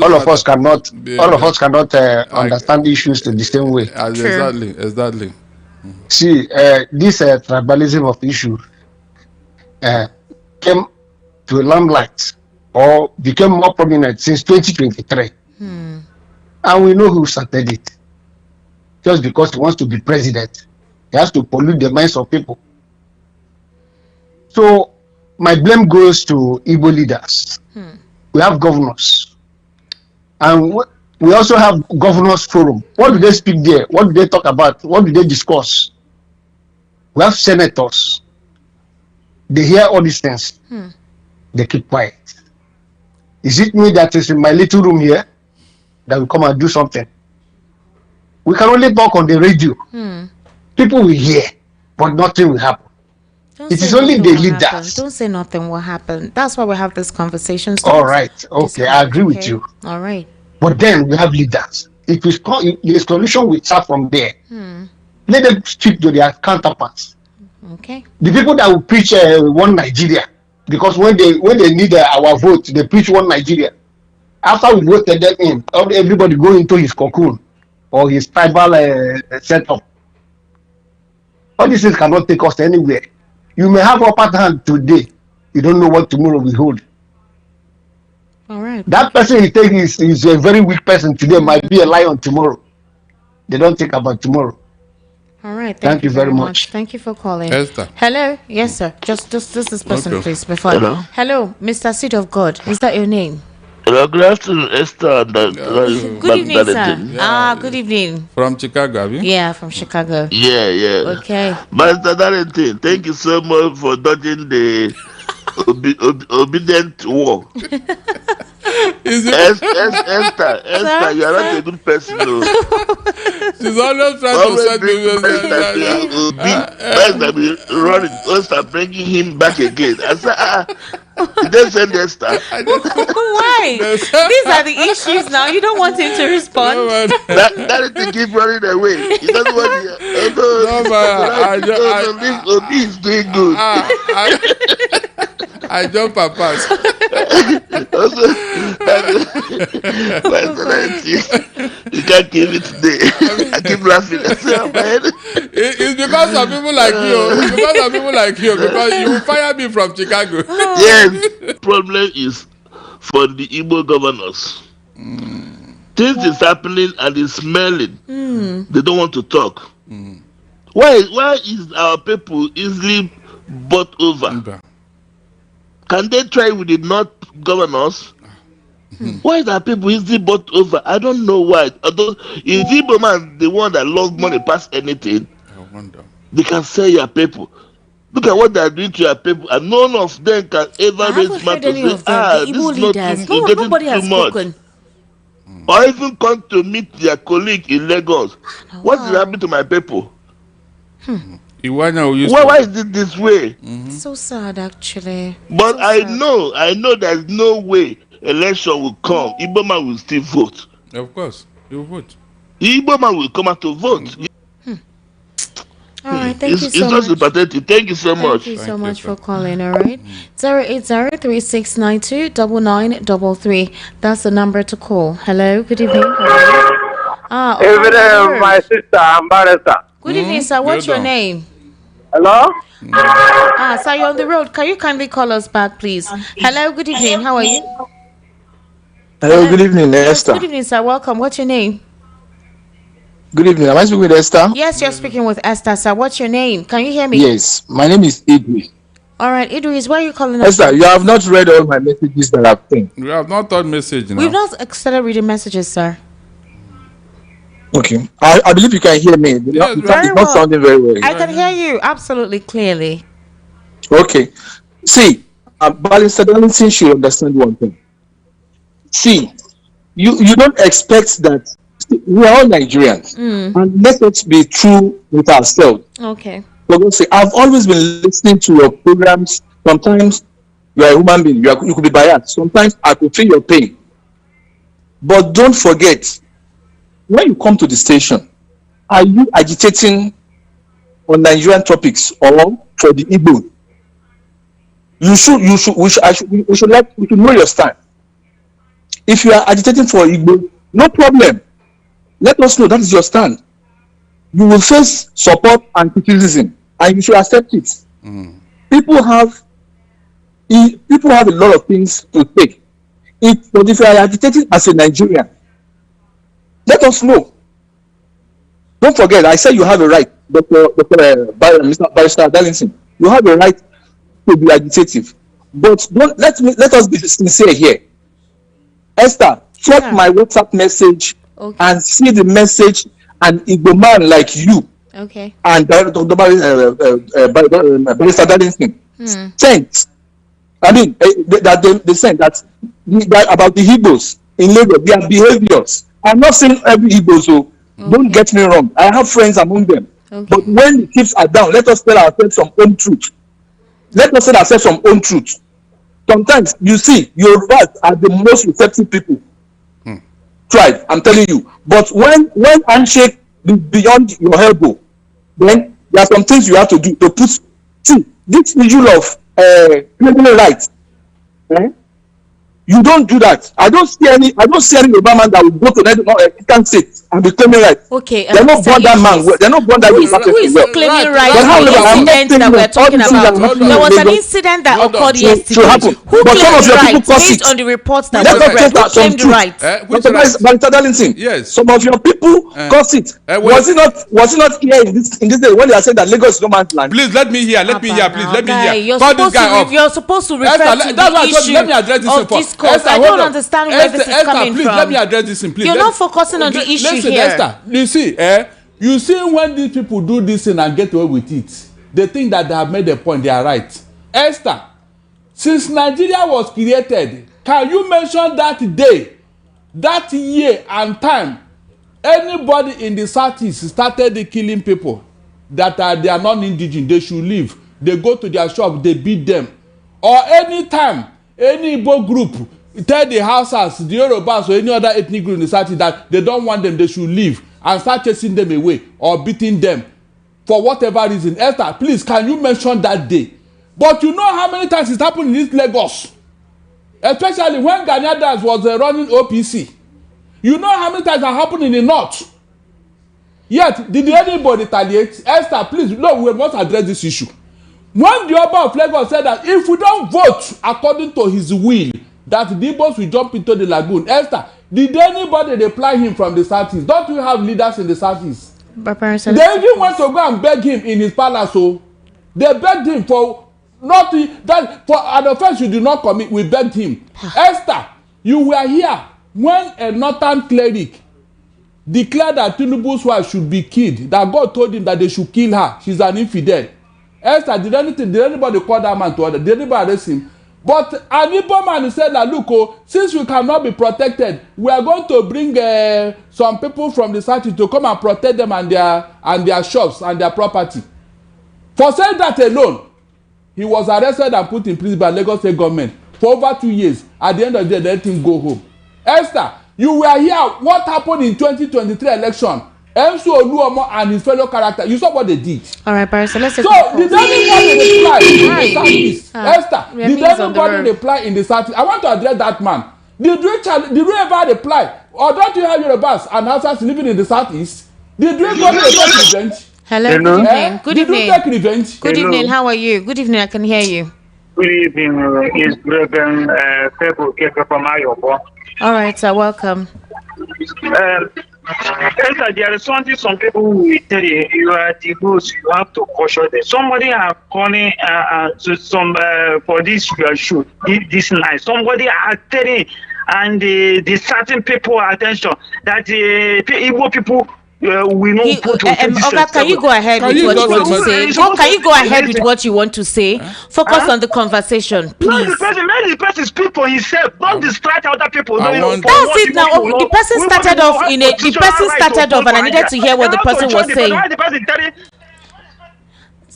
[SPEAKER 8] All of us cannot understand issues the same way.
[SPEAKER 2] Exactly.
[SPEAKER 8] See, this tribalism of issue came to limelight or became more prominent since 2023. And we know who started it. Just because he wants to be president, he has to pollute the minds of people. So my blame goes to Igbo leaders. We have governors. And we also have governors forum. What do they speak there? What do they talk about? What do they discuss? We have senators. They hear all these things. They keep quiet. Is it me that is in my little room here that will come and do something? We can only talk on the radio. People will hear, but nothing will happen. It is only the leaders.
[SPEAKER 1] Don't say nothing will happen. That's why we have this conversation.
[SPEAKER 8] All right. Okay, I agree with you.
[SPEAKER 1] All right.
[SPEAKER 8] But then we have leaders. If the solution will start from there, let them speak to their counterparts.
[SPEAKER 1] Okay.
[SPEAKER 8] The people that will preach one Nigeria, because when they need our vote, they preach one Nigeria. After we voted them in, everybody go into his cocoon or his tribal setup. All these things cannot take us anywhere. You may have upper hand today. You don't know what tomorrow will hold.
[SPEAKER 1] All right.
[SPEAKER 8] That person you think is a very weak person today might be a lion tomorrow. They don't think about tomorrow.
[SPEAKER 1] All right.
[SPEAKER 8] Thank you very much.
[SPEAKER 1] Thank you for calling.
[SPEAKER 2] Esther.
[SPEAKER 1] Hello. Yes, sir. Just this person,
[SPEAKER 2] Okay.
[SPEAKER 1] please. Before.
[SPEAKER 9] Hello,
[SPEAKER 1] Mr. Seed of God. Is that your name?
[SPEAKER 9] good afternoon, Esther.
[SPEAKER 1] Good evening, sir. Good evening.
[SPEAKER 2] From Chicago, have you?
[SPEAKER 1] Yeah, from Chicago.
[SPEAKER 9] Yeah.
[SPEAKER 1] Okay.
[SPEAKER 9] Master Darlington, thank you so much for dodging the obedient war. Esther, you are not a good person, though.
[SPEAKER 2] She's always trying
[SPEAKER 9] Always
[SPEAKER 2] to set
[SPEAKER 9] bring Esther to Obi. Esther be running. Esther bringing him back again. I said, you just send Esther.
[SPEAKER 1] Why? These are the issues now. You don't want him to respond.
[SPEAKER 9] That is to keep running away. He doesn't want to. Obi is doing good.
[SPEAKER 2] I jump papas.
[SPEAKER 9] Also, you can't kill me today. I keep laughing.
[SPEAKER 2] It's because of people like you. It's because of people like you. Because you will fire me from Chicago.
[SPEAKER 9] Yes. Problem is for the Igbo governors. Things is happening and it's smelling. They don't want to talk. Why is our people easily bought over? Can they try with the North governors? Why is our people easily bought over? I don't know why. Although is Igbo man the one that loves money past anything?
[SPEAKER 2] I wonder.
[SPEAKER 9] They can sell your people. Look at what they are doing to your people, and none of them can ever raise money to say,
[SPEAKER 1] the Igbo leaders. Nobody has spoken.
[SPEAKER 9] Or even come to meet their colleague in Lagos. What is happening to my people? Why is it this way?
[SPEAKER 1] So sad, actually.
[SPEAKER 9] But
[SPEAKER 1] so
[SPEAKER 9] I
[SPEAKER 1] sad.
[SPEAKER 9] know there's no way election will come. Igbo man will still vote.
[SPEAKER 2] Of course, you vote.
[SPEAKER 9] Igbo man will come out to vote.
[SPEAKER 1] All right, thank you so
[SPEAKER 9] It's
[SPEAKER 1] much.
[SPEAKER 9] not pathetic. Thank you so much.
[SPEAKER 1] Thank you so much for calling, all right? 08036929933. That's the number to call. Hello, good evening.
[SPEAKER 10] My sister, Ambassador.
[SPEAKER 1] Good evening, sir. What's your name?
[SPEAKER 10] Hello?
[SPEAKER 1] Sir, you're on the road. Can you kindly call us back, please? Hello, good evening. How are you?
[SPEAKER 11] Hello, good evening, Esther.
[SPEAKER 1] Good evening, sir. Welcome. What's your name?
[SPEAKER 11] Good evening. Am I speaking with Esther?
[SPEAKER 1] Yes, you're speaking with Esther, sir. What's your name? Can you hear me?
[SPEAKER 11] Yes, my name is Idris.
[SPEAKER 1] All right, Idris, where are you calling us?
[SPEAKER 11] Esther, you have not read all my messages that I've sent.
[SPEAKER 2] We have not done message now.
[SPEAKER 1] We've not started reading messages, sir.
[SPEAKER 11] Okay. I believe you can hear me.
[SPEAKER 2] Yes,
[SPEAKER 11] It's not sounding very well.
[SPEAKER 1] I can hear you absolutely clearly.
[SPEAKER 11] Okay. See, Barrister Darlington should understand one thing. See, you don't expect that. We are all Nigerians, and let us be true with ourselves.
[SPEAKER 1] Okay.
[SPEAKER 11] For God's sake, I've always been listening to your programs. Sometimes you are a human being, you could be biased. Sometimes I could feel your pain. But don't forget, when you come to the station, are you agitating on Nigerian topics or for the Igbo? We should know your stand. If you are agitating for Igbo, no problem. Let us know that is your stand. You will face support and criticism, and you should accept it. People have a lot of things to take. But if you are agitating as a Nigerian, let us know. Don't forget, I said you have a right, Mr. Barrister Darlington. You have a right to be agitative, but let us be sincere here. Esther, check my WhatsApp message. Okay. And see the message, and Igbo man like you,
[SPEAKER 1] okay,
[SPEAKER 11] and Barrister Darlington sent. I mean, that they sent that about the Igbos in Lagos, their behaviors. I'm not saying every Igbo, so don't get me wrong. I have friends among them, but when the chips are down, let us tell ourselves some own truth. Let us tell ourselves some own truth. Sometimes you see, Yorubas are the most receptive people. Tried, I'm telling you. But when handshake beyond your elbow, then there are some things you have to do to put. See, this issue of claiming rights. You don't do that. I don't see any Obama that will go to the Eastern State and be claiming rights.
[SPEAKER 1] Okay.
[SPEAKER 11] They're not born that man. They're not born that
[SPEAKER 1] Who is claiming rights? The incident that we're talking about. There was an incident that occurred yesterday. Who claimed rights based on the reports that were read? Who claimed rights?
[SPEAKER 11] Barrister Darlington.
[SPEAKER 2] Yes.
[SPEAKER 11] Some of your people got it. Was it not here in this day when they are saying that Lagos is no man's land?
[SPEAKER 2] Please let me hear. Please let me hear.
[SPEAKER 1] You're supposed to refer to the issue of this.
[SPEAKER 2] Esther,
[SPEAKER 1] I don't understand where this is coming
[SPEAKER 2] please,
[SPEAKER 1] from.
[SPEAKER 2] Let me address this thing, please.
[SPEAKER 1] You're not focusing on the issue
[SPEAKER 2] listen,
[SPEAKER 1] here.
[SPEAKER 2] Esther, you see when these people do this thing and get away with it, they think that they have made a point, they are right. Esther, since Nigeria was created, can you mention that day, that year and time anybody in the southeast started killing people that they are non-indigenous? They should leave. They go to their shop, they beat them. Or anytime any Igbo group tell the Hausas, the Yorubas, or any other ethnic group in the southeast that they don't want them, they should leave, and start chasing them away or beating them for whatever reason. Esther, please, can you mention that day? But you know how many times it happened in this Lagos, especially when Ghanaian Dance was running OPC. You know how many times that happened in the north. Yet, did anybody retaliate? Esther, please, no, we must address this issue. When the Oba of Lagos said that if we don't vote according to his will, that the Igbos will jump into the lagoon. Esther, did anybody reply him from the southeast? Don't we have leaders in the southeast? They even went to go and beg him in his palace. So they begged him for not that for an offense you did not commit. We begged him. Esther, you were here when a northern cleric declared that Tinubu's wife should be killed. That God told him that they should kill her. She's an infidel. Esther, did anybody call that man to order? Did anybody arrest him? But an Igbo man said that, look, since we cannot be protected, we are going to bring some people from the city to come and protect them and their shops and their property. For saying that alone, he was arrested and put in prison by Lagos State government for over 2 years. At the end of the day, they let him go home. Esther, you were here. What happened in 2023 election? MC Oluomo and his fellow character. You saw what they did. All right, Barrister, let's take so did anybody reply in the southeast? Esther, did anybody reply in the southeast? I want to address that man. Did you ever reply? Or don't you have Yorubas and Hausas living in the southeast? Did you go to take revenge?
[SPEAKER 12] Hello, good evening. Good evening.
[SPEAKER 2] Did you take revenge?
[SPEAKER 12] Good evening, how are you? Good evening, I can hear you.
[SPEAKER 10] Good evening, it's Reverend Pebble Keke from Ayobo.
[SPEAKER 12] All right, sir, welcome.
[SPEAKER 10] There is something some people will tell you, you are the host, you have to caution them. Somebody are calling to some for this your shoot this night. Somebody are telling and the certain people attention that the Igbo people we know put
[SPEAKER 12] Oga, can you go ahead with what you want to say? Can you go ahead with what you want to say? Focus on the conversation, please.
[SPEAKER 10] Let the person speak for himself. Don't distract other people.
[SPEAKER 12] That's it now. The person started off and I needed to hear what the person was saying.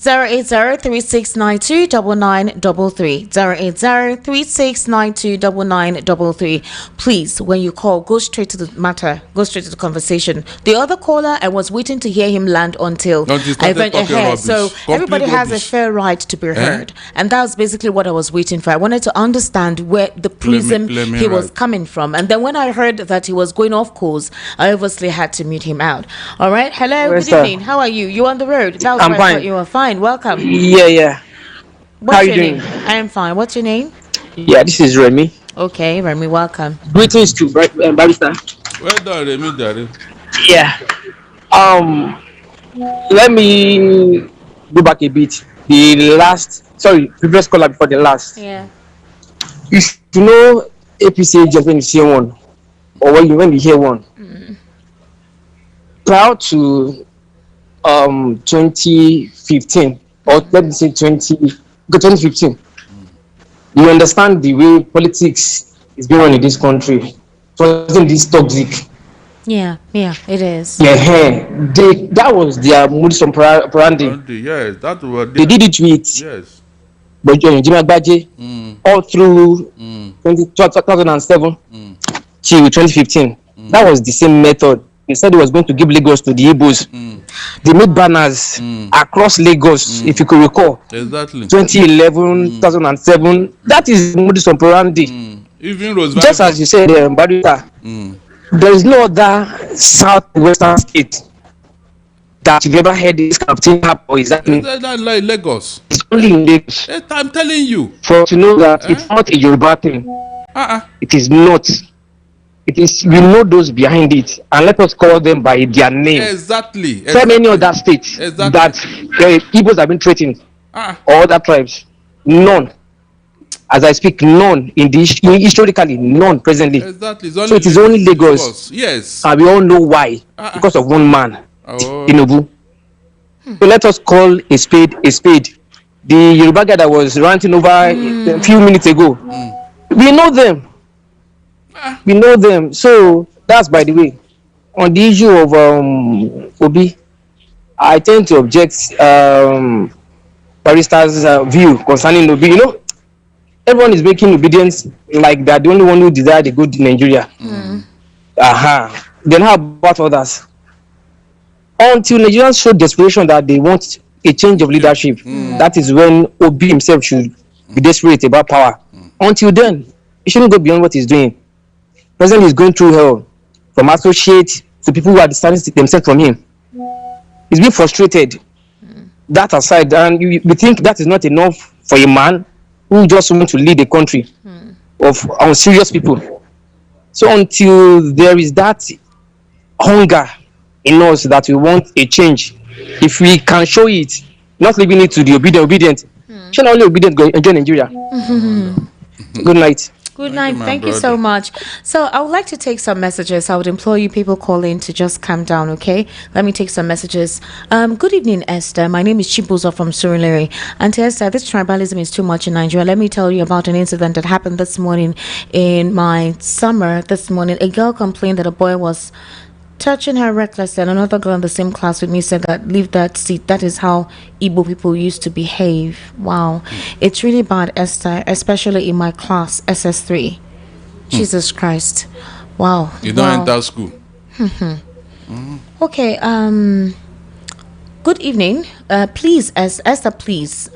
[SPEAKER 12] 08036929933 08036929933. Please, when you call, go straight to the matter, go straight to the conversation. The other caller, I was waiting to hear him land until I went ahead. So everybody has a fair right to be heard, and that was basically what I was waiting for. I wanted to understand where the prism he was coming from, and then when I heard that he was going off course, I obviously had to mute him out. All right, hello, good evening. How are you? You on the road? That was why I thought you were fine. Welcome.
[SPEAKER 13] Yeah.
[SPEAKER 12] What's your name? I am fine. What's your name?
[SPEAKER 13] Yeah, this is Remy.
[SPEAKER 12] Okay, Remy, welcome.
[SPEAKER 13] Greetings to Barrister.
[SPEAKER 2] Well done, Remy, Daddy.
[SPEAKER 13] Yeah. Let me go back a bit. Previous caller before the last.
[SPEAKER 12] Yeah.
[SPEAKER 13] If you know APC agent when you see one, or when you hear one, prior to 2015 or let me say 2015, you understand the way politics is being run in this country. It wasn't this toxic.
[SPEAKER 12] Yeah, it is.
[SPEAKER 13] Yeah, that was their modus operandi.
[SPEAKER 2] Yes, that was.
[SPEAKER 13] They did it with Jimmy Agbaje all through 2007 till 2015. That was the same method. He said he was going to give Lagos to the Igbos. They made banners across Lagos, if you could recall.
[SPEAKER 2] Exactly.
[SPEAKER 13] 2011, 2007. That is modus operandi.
[SPEAKER 2] Even
[SPEAKER 13] just as you said, Barrister, there is no other southwestern state that you've ever heard this kind of thing happen. Or is that
[SPEAKER 2] like Lagos?
[SPEAKER 13] It's only in Lagos.
[SPEAKER 2] I'm telling you.
[SPEAKER 13] For to know that it's not a Yoruba thing. It is not. It is, we know those behind it, and let us call them by their name.
[SPEAKER 2] Exactly.
[SPEAKER 13] So many other states that Igbos have been threatened, or other tribes, none. As I speak, none historically, none presently.
[SPEAKER 2] Exactly.
[SPEAKER 13] So it is only Lagos.
[SPEAKER 2] Yes.
[SPEAKER 13] And we all know why, because of one man, Tinubu. So let us call a spade a spade. The Yoruba guy that was ranting over a few minutes ago, we know them. We know them. So that's by the way. On the issue of Obi, I tend to object Barista's view concerning Obi. You know, everyone is making obedience like they're the only one who desire the good in Nigeria. Then how about others? Until Nigerians show desperation that they want a change of leadership, that is when Obi himself should be desperate about power. Until then, he shouldn't go beyond what he's doing. President is going through hell, from associates to people who are distancing themselves from him. He's being frustrated. That aside, and we think that is not enough for a man who just wants to lead a country of unserious people. So until there is that hunger in us that we want a change, if we can show it, not leaving it to the obedient, should only obedient go enjoy Nigeria. Good night.
[SPEAKER 1] Good night. Thank you so much. So I would like to take some messages. I would implore you people call in to just calm down, okay? Let me take some messages. Good evening, Esther. My name is Chibuzo from Surulere. And Esther, this tribalism is too much in Nigeria. Let me tell you about an incident that happened this morning in my summer. This morning, a girl complained that a boy was touching her recklessly, and another girl in the same class with me said that leave that seat. That is how Igbo people used to behave. Wow, it's really bad, Esther, especially in my class SS3. Jesus Christ. Wow.
[SPEAKER 2] You don't enter school.
[SPEAKER 1] Okay. Good evening. Please, Esther, please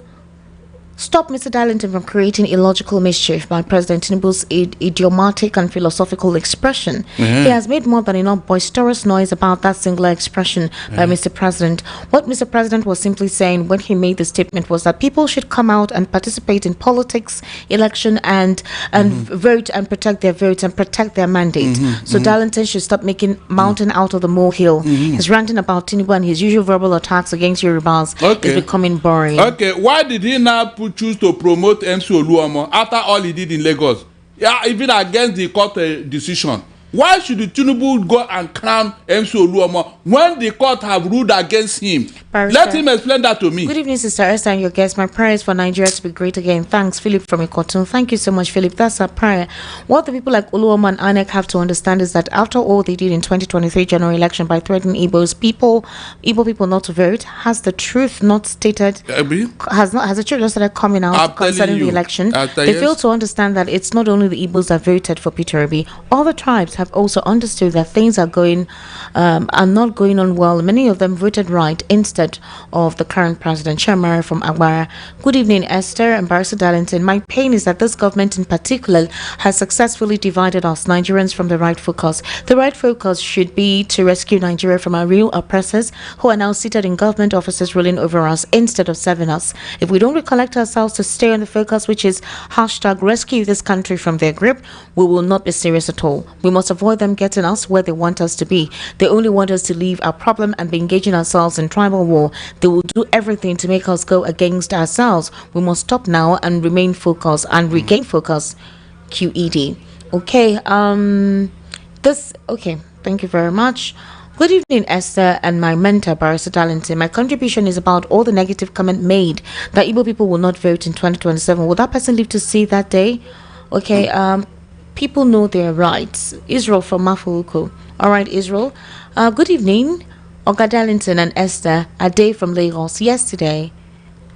[SPEAKER 1] stop Mr. Darlington from creating illogical mischief by President Tinubu's idiomatic and philosophical expression. He has made more than enough boisterous noise about that singular expression by Mr. President. What Mr. President was simply saying when he made the statement was that people should come out and participate in politics, election, and vote and protect their votes and protect their mandate. So Darlington should stop making mountain out of the molehill. His ranting about Tinubu and his usual verbal attacks against Yorubas is becoming boring.
[SPEAKER 2] Okay, why did he now choose to promote MC Oluomo after all he did in Lagos? Yeah, even against the court decision. Why should the Tinubu go and crown MC Oluomo when the court have ruled against him? Let him explain that to me.
[SPEAKER 1] Good evening, Sister Esther and your guest. My prayer is for Nigeria to be great again. Thanks, Philip from Ikotun. Thank you so much, Philip. That's our prayer. What the people like Oluomo and INEC have to understand is that after all they did in 2023 general election by threatening Igbo people not to vote, has the truth not stated, has the truth not started coming out concerning the election? They fail to understand that it's not only the Igbos that voted for Peter Obi. All the tribes have also understood that things are not going on well. Many of them voted right instead of the current president, Chamara from Agbara. Good evening, Esther and Barrister Darlington. My pain is that this government in particular has successfully divided us Nigerians from the right focus. The right focus should be to rescue Nigeria from our real oppressors who are now seated in government offices ruling over us instead of serving us. If we don't recollect ourselves to stay on the focus, which is #rescue this country from their grip, we will not be serious at all. We must avoid them getting us where they want us to be. They only want us to leave our problem and be engaging ourselves in tribal war. They will do everything to make us go against ourselves. We must stop now and remain focused and regain focus. QED. Okay. Okay. Thank you very much. Good evening, Esther and my mentor, Barrister Darlington. My contribution is about all the negative comment made that Igbo people will not vote in 2027. Will that person live to see that day? Okay. People know their rights. Israel from Mafuluko. All right, Israel. Good evening, Oga Darlington and Esther. A day from Lagos. Yesterday.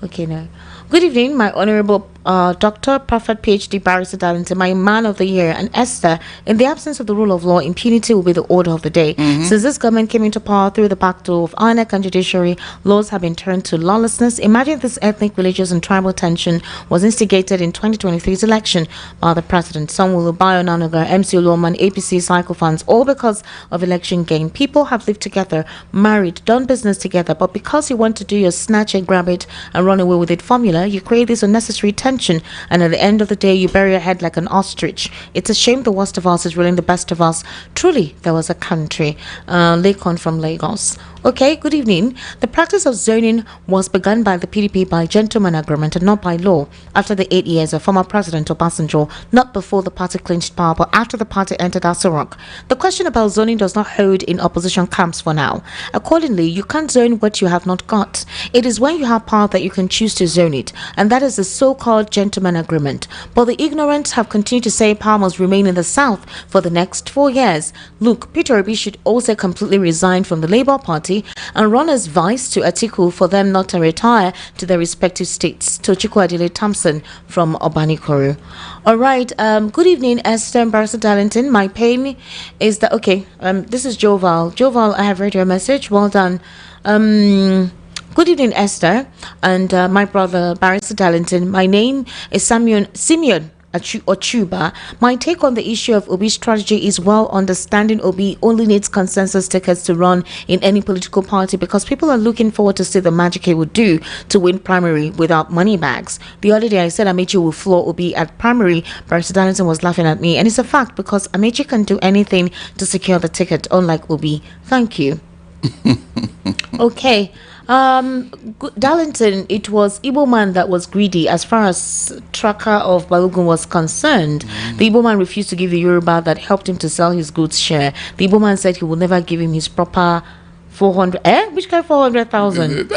[SPEAKER 1] Okay, no. Good evening, my honorable Dr. Prophet PhD Barrister Darlington, my man of the year, and Esther. In the absence of the rule of law, impunity will be the order of the day. Since this government came into power through the back door of INEC and judiciary, laws have been turned to lawlessness. Imagine this ethnic, religious, and tribal tension was instigated in 2023's election by the president. Some will buy Onanuga, MC Oluomo, and APC cycle funds, all because of election gain. People have lived together, married, done business together, but because you want to do your snatch it, grab it, and run away with it formula, you create this unnecessary tension, and at the end of the day you bury your head like an ostrich. It's a shame the worst of us is ruling the best of us. Truly there was a country. Lakon from Lagos. Okay, good evening. The practice of zoning was begun by the PDP by gentleman agreement and not by law after the 8 years of former President Obasanjo, not before the party clinched power, but after the party entered Aso Rock. The question about zoning does not hold in opposition camps for now. Accordingly, you can't zone what you have not got. It is when you have power that you can choose to zone it, and that is the so-called gentleman agreement. But the ignorant have continued to say power must remain in the South for the next 4 years. Look, Peter Obi should also completely resign from the Labour Party and run as vice to Atiku for them not to retire to their respective states. Tochiko Adile Thompson from Obanikoro. All right. Good evening, Esther and Barrister Darlington. My pain is that this is Joval. Joval, I have read your message. Well done. Good evening, Esther and my brother Barrister Darlington. My name is Simeon Ochuba. My take on the issue of Obi's strategy is well understanding Obi only needs consensus tickets to run in any political party because people are looking forward to see the magic he would do to win primary without money bags. The other day I said Amechi will floor Obi at primary. Barrister Darlington was laughing at me, and it's a fact because Amechi can do anything to secure the ticket, unlike Obi. Thank you. Okay. Darlington, it was Igbo man that was greedy as far as tracker of Balogun was concerned. The Igbo man refused to give the Yoruba that helped him to sell his goods share. The Igbo man said he will never give him his proper 400. Which kind of 400,000?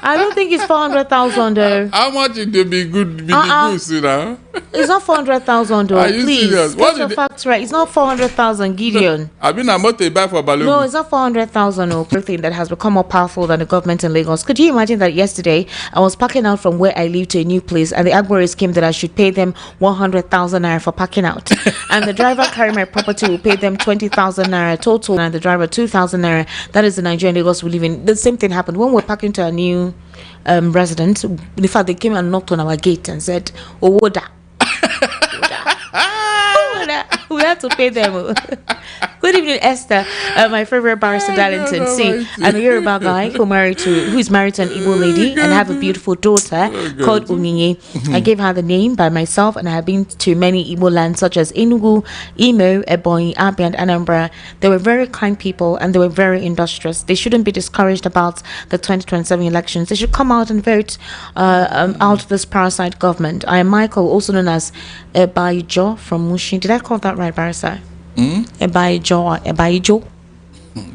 [SPEAKER 1] I don't think it's 400,000 though.
[SPEAKER 2] How much it will be good? Be good, you know?
[SPEAKER 1] It's not 400,000 though. Please, get your facts right. It's not 400,000, Gideon.
[SPEAKER 2] I mean, I'm not a buy for Balogun.
[SPEAKER 1] No, it's not 400,000 or everything that has become more powerful than the government in Lagos. Could you imagine that yesterday I was parking out from where I live to a new place, and the Agboris came that I should pay them 100,000 naira for parking out, and the driver carrying my property will pay them 20,000 naira total, and the driver 2,000 naira. That is the Nigerian Lagos we live in. The same thing happened when we're parking to a new residents. In fact, they came and knocked on our gate and said, "Owoda." We have to pay them. Good evening, Esther. My favorite Barrister Darlington. See, I'm a Yoruba guy who is married to an Igbo lady and have a beautiful daughter called Uninye. I gave her the name by myself, and I have been to many Igbo lands such as Enugu, Imo, Ebonyi, Abia, and Anambra. They were very kind people and they were very industrious. They shouldn't be discouraged about the 2027 elections. They should come out and vote out this parasite government. I am Michael, also known as Ebaijo from Mushin. Did I call that right, Barrister? Ebaijo.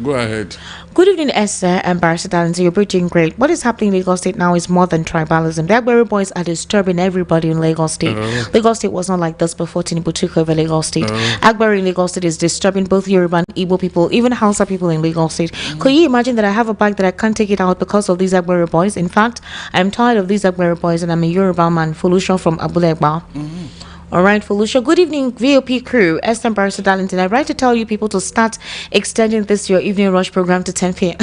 [SPEAKER 2] Go ahead.
[SPEAKER 1] Good evening, Esther and Barrister Darlington. You're doing great. What is happening in Lagos State now is more than tribalism. The Agbero boys are disturbing everybody in Lagos State. Lagos State was not like this before Tinubu took over Lagos State. Agbero in Lagos State is disturbing both Yoruba and Igbo people, even Hausa people in Lagos State. Could you imagine that I have a bike that I can't take it out because of these Agbero boys? In fact, I'm tired of these Agbero boys, and I'm a Yoruba man, Folusho from Abulegba. All right, Felicia. Good evening, VOP crew. Esther and Barrister Darlington. I'd like to tell you people to start extending this your evening rush program to 10 p.m.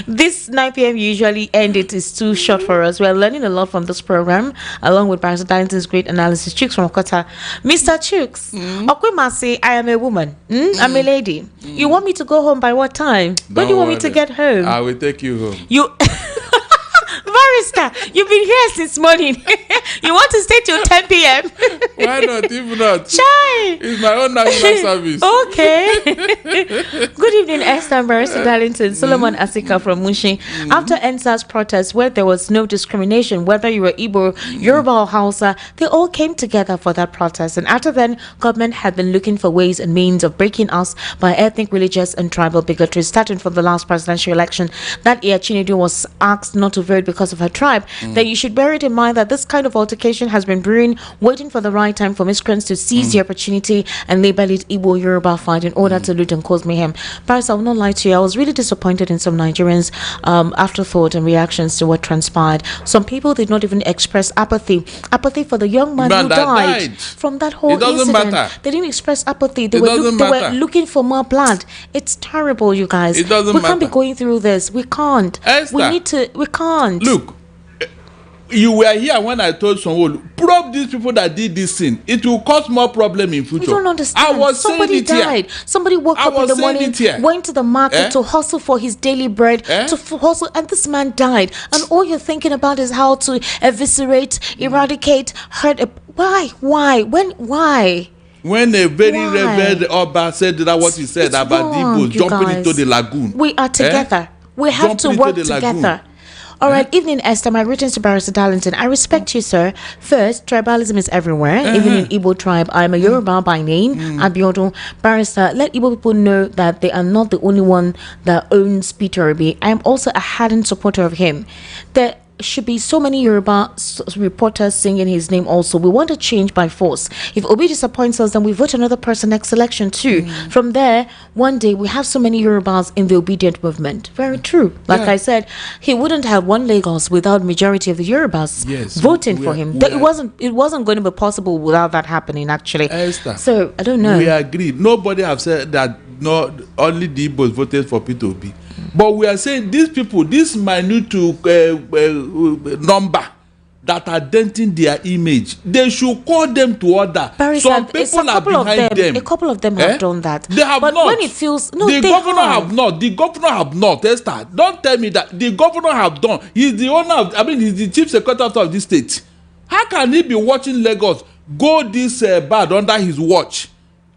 [SPEAKER 1] This 9 p.m. usually end. It is too short for us. We're learning a lot from this program, along with Barrister Darlington's great analysis. Chooks from Okota. Mr. Chooks, Okwemasi, I am a woman. I'm a lady. You want me to go home by what time? When do you want me to get home?
[SPEAKER 2] I will take you home.
[SPEAKER 1] You... Barrister, you've been here since morning. You want to stay till 10 p.m.?
[SPEAKER 2] Why not? If not,
[SPEAKER 1] Chai.
[SPEAKER 2] It's my own national service.
[SPEAKER 1] Okay. Good evening, Esther and Barrister Darlington. Solomon Asika from Mushin. After NSAS protests, where there was no discrimination, whether you were Igbo, Yoruba, or Hausa, they all came together for that protest. And after then, government had been looking for ways and means of breaking us by ethnic, religious, and tribal bigotry. Starting from the last presidential election, that year Chinedu was asked not to vote because of her tribe. That you should bear it in mind that this kind of altercation has been brewing, waiting for the right time for miscreants to seize the opportunity and label it Igbo Yoruba fight in order to loot and cause mayhem. Paris, I will not lie to you, I was really disappointed in some Nigerians' afterthought and reactions to what transpired. Some people did not even express apathy for the young man who died from that whole incident. Matter. They didn't express apathy. They were looking for more blood. It's terrible, you guys. We can't be going through this. We can't.
[SPEAKER 2] Esther,
[SPEAKER 1] we can't.
[SPEAKER 2] Look, you were here when I told someone, probe these people that did this thing. It will cause more problem in future.
[SPEAKER 1] You don't understand. Somebody died. Somebody woke up in the morning, went to the market to hustle for his daily bread, to hustle, and this man died. And all you're thinking about is how to eviscerate, eradicate, hurt. Why? When? Why?
[SPEAKER 2] When a very reverend Oba said that what he said about the Igbos jumping into the lagoon.
[SPEAKER 1] We are together. We have to work together. All right, evening, Esther. My greetings to Barrister Darlington. I respect you, sir. First, tribalism is everywhere, even in Igbo tribe. I'm a Yoruba by name, Abiodun. Barrister, let Igbo people know that they are not the only one that owns Peter Obi. I am also a hardened supporter of him. There should be so many Yoruba reporters singing his name also. We want a change by force. If Obi disappoints us, then we vote another person next election too. From there, one day we have so many Yorubas in the obedient movement. Very true. Like I said, he wouldn't have won Lagos without majority of the Yorubas voting for him. It wasn't going to be possible without that happening, actually.
[SPEAKER 2] Esther,
[SPEAKER 1] so I don't know.
[SPEAKER 2] We agree. Nobody have said that not only the Igbos voted for Peter Obi. But we are saying these people, this minute number that are denting their image, they should call them to order. Some people are behind them.
[SPEAKER 1] A couple of them have done that.
[SPEAKER 2] They have
[SPEAKER 1] but
[SPEAKER 2] not.
[SPEAKER 1] When it feels
[SPEAKER 2] the governor have not. The governor have not. Esther, don't tell me that the governor have done. He's the owner of. He's the chief secretary of this state. How can he be watching Lagos go this bad under his watch?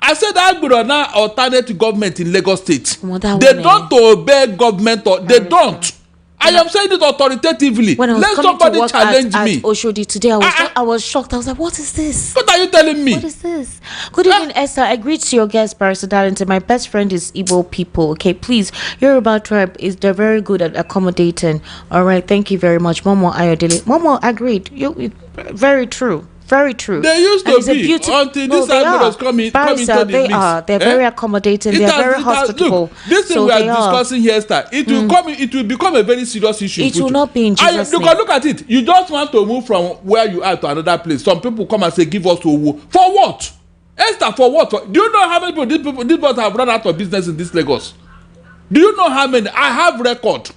[SPEAKER 2] I said that would now alternate government in Lagos State. They don't obey government. They don't. I am saying it authoritatively. Let somebody challenge me.
[SPEAKER 1] At Oshodi today, I was shocked. I was like, what is this?
[SPEAKER 2] What are you telling me?
[SPEAKER 1] What is this? Good evening, Esther. I greet to your guest, Barrister Darlington. My best friend is Igbo people. Okay, please. Yoruba tribe they're very good at accommodating. All right, thank you very much. Momo Ayodele. Momo agreed. Very true. Very true.
[SPEAKER 2] They used to be until this was coming into the mix.
[SPEAKER 1] They're very accommodating. They are very hospitable.
[SPEAKER 2] Look, this thing we are discussing here, Esther, it will become a very serious issue.
[SPEAKER 1] It will not be in Jesus' name.
[SPEAKER 2] Because look at it. You just want to move from where you are to another place. Some people come and say, give us Owo. For what? Esther, for what? Do you know how many people these people have run out of business in this Lagos? Do you know how many? I have record.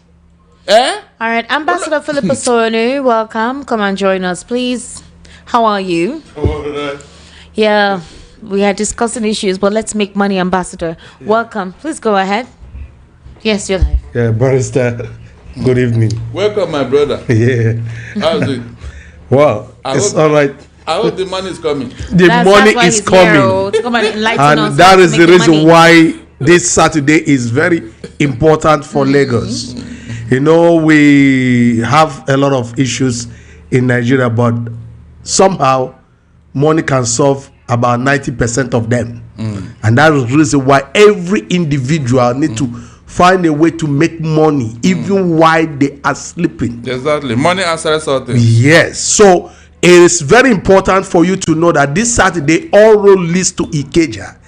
[SPEAKER 2] All
[SPEAKER 1] right, Ambassador Philip Osonu, welcome. Come and join us, please. How are you? Yeah, we are discussing issues, but let's make money, Ambassador. Yeah. Welcome. Please go ahead. Yes, you're live.
[SPEAKER 14] Yeah, Barrister. Good evening.
[SPEAKER 2] Welcome, my brother.
[SPEAKER 14] Yeah.
[SPEAKER 2] How's it?
[SPEAKER 14] Well, it's all right.
[SPEAKER 2] I hope the money is coming.
[SPEAKER 14] The money is coming. And that is the reason why this Saturday is very important for Lagos. You know, we have a lot of issues in Nigeria, but somehow money can solve about 90% of them. And that is the reason why every individual need to find a way to make money even while they are sleeping.
[SPEAKER 2] Exactly. Money answers something.
[SPEAKER 14] Yes. So it is very important for you to know that this Saturday all road leads to Ikeja.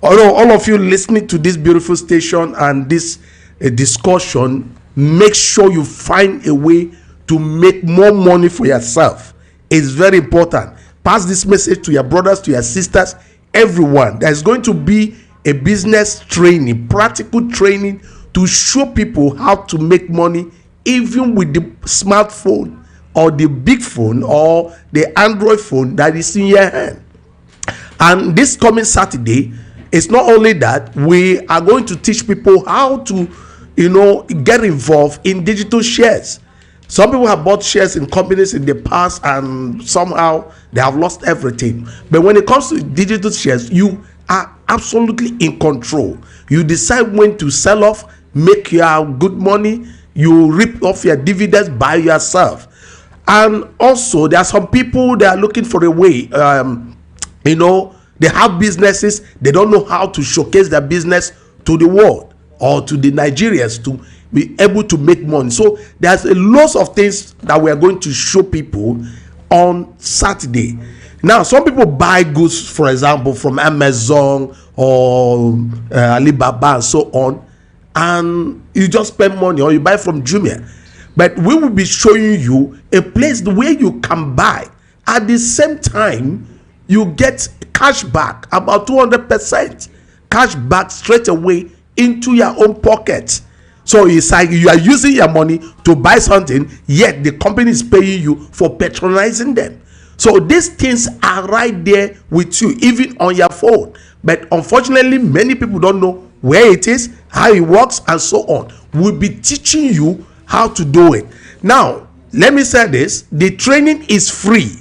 [SPEAKER 14] Although all of you listening to this beautiful station and this discussion, make sure you find a way to make more money for yourself. It's very important. Pass this message to your brothers, to your sisters, everyone. There's going to be a business training, practical training to show people how to make money even with the smartphone or the big phone or the Android phone that is in your hand. And this coming Saturday, it's not only that, we are going to teach people how to, get involved in digital shares. Some people have bought shares in companies in the past and somehow they have lost everything. But when it comes to digital shares, you are absolutely in control. You decide when to sell off, make your good money, you reap off your dividends by yourself. And also, there are some people that are looking for a way, they have businesses, they don't know how to showcase their business to the world or to the Nigerians to be able to make money. So there's a lot of things that we are going to show people on Saturday. Now, some people buy goods, for example, from Amazon or Alibaba and so on, and you just spend money, or you buy from Jumia. But we will be showing you a place where you can buy. At the same time, you get cash back, about 200% cash back straight away into your own pocket. So it's like you are using your money to buy something, yet the company is paying you for patronizing them. So these things are right there with you, even on your phone. But unfortunately, many people don't know where it is, how it works, and so on. We'll be teaching you how to do it. Now, let me say this. The training is free,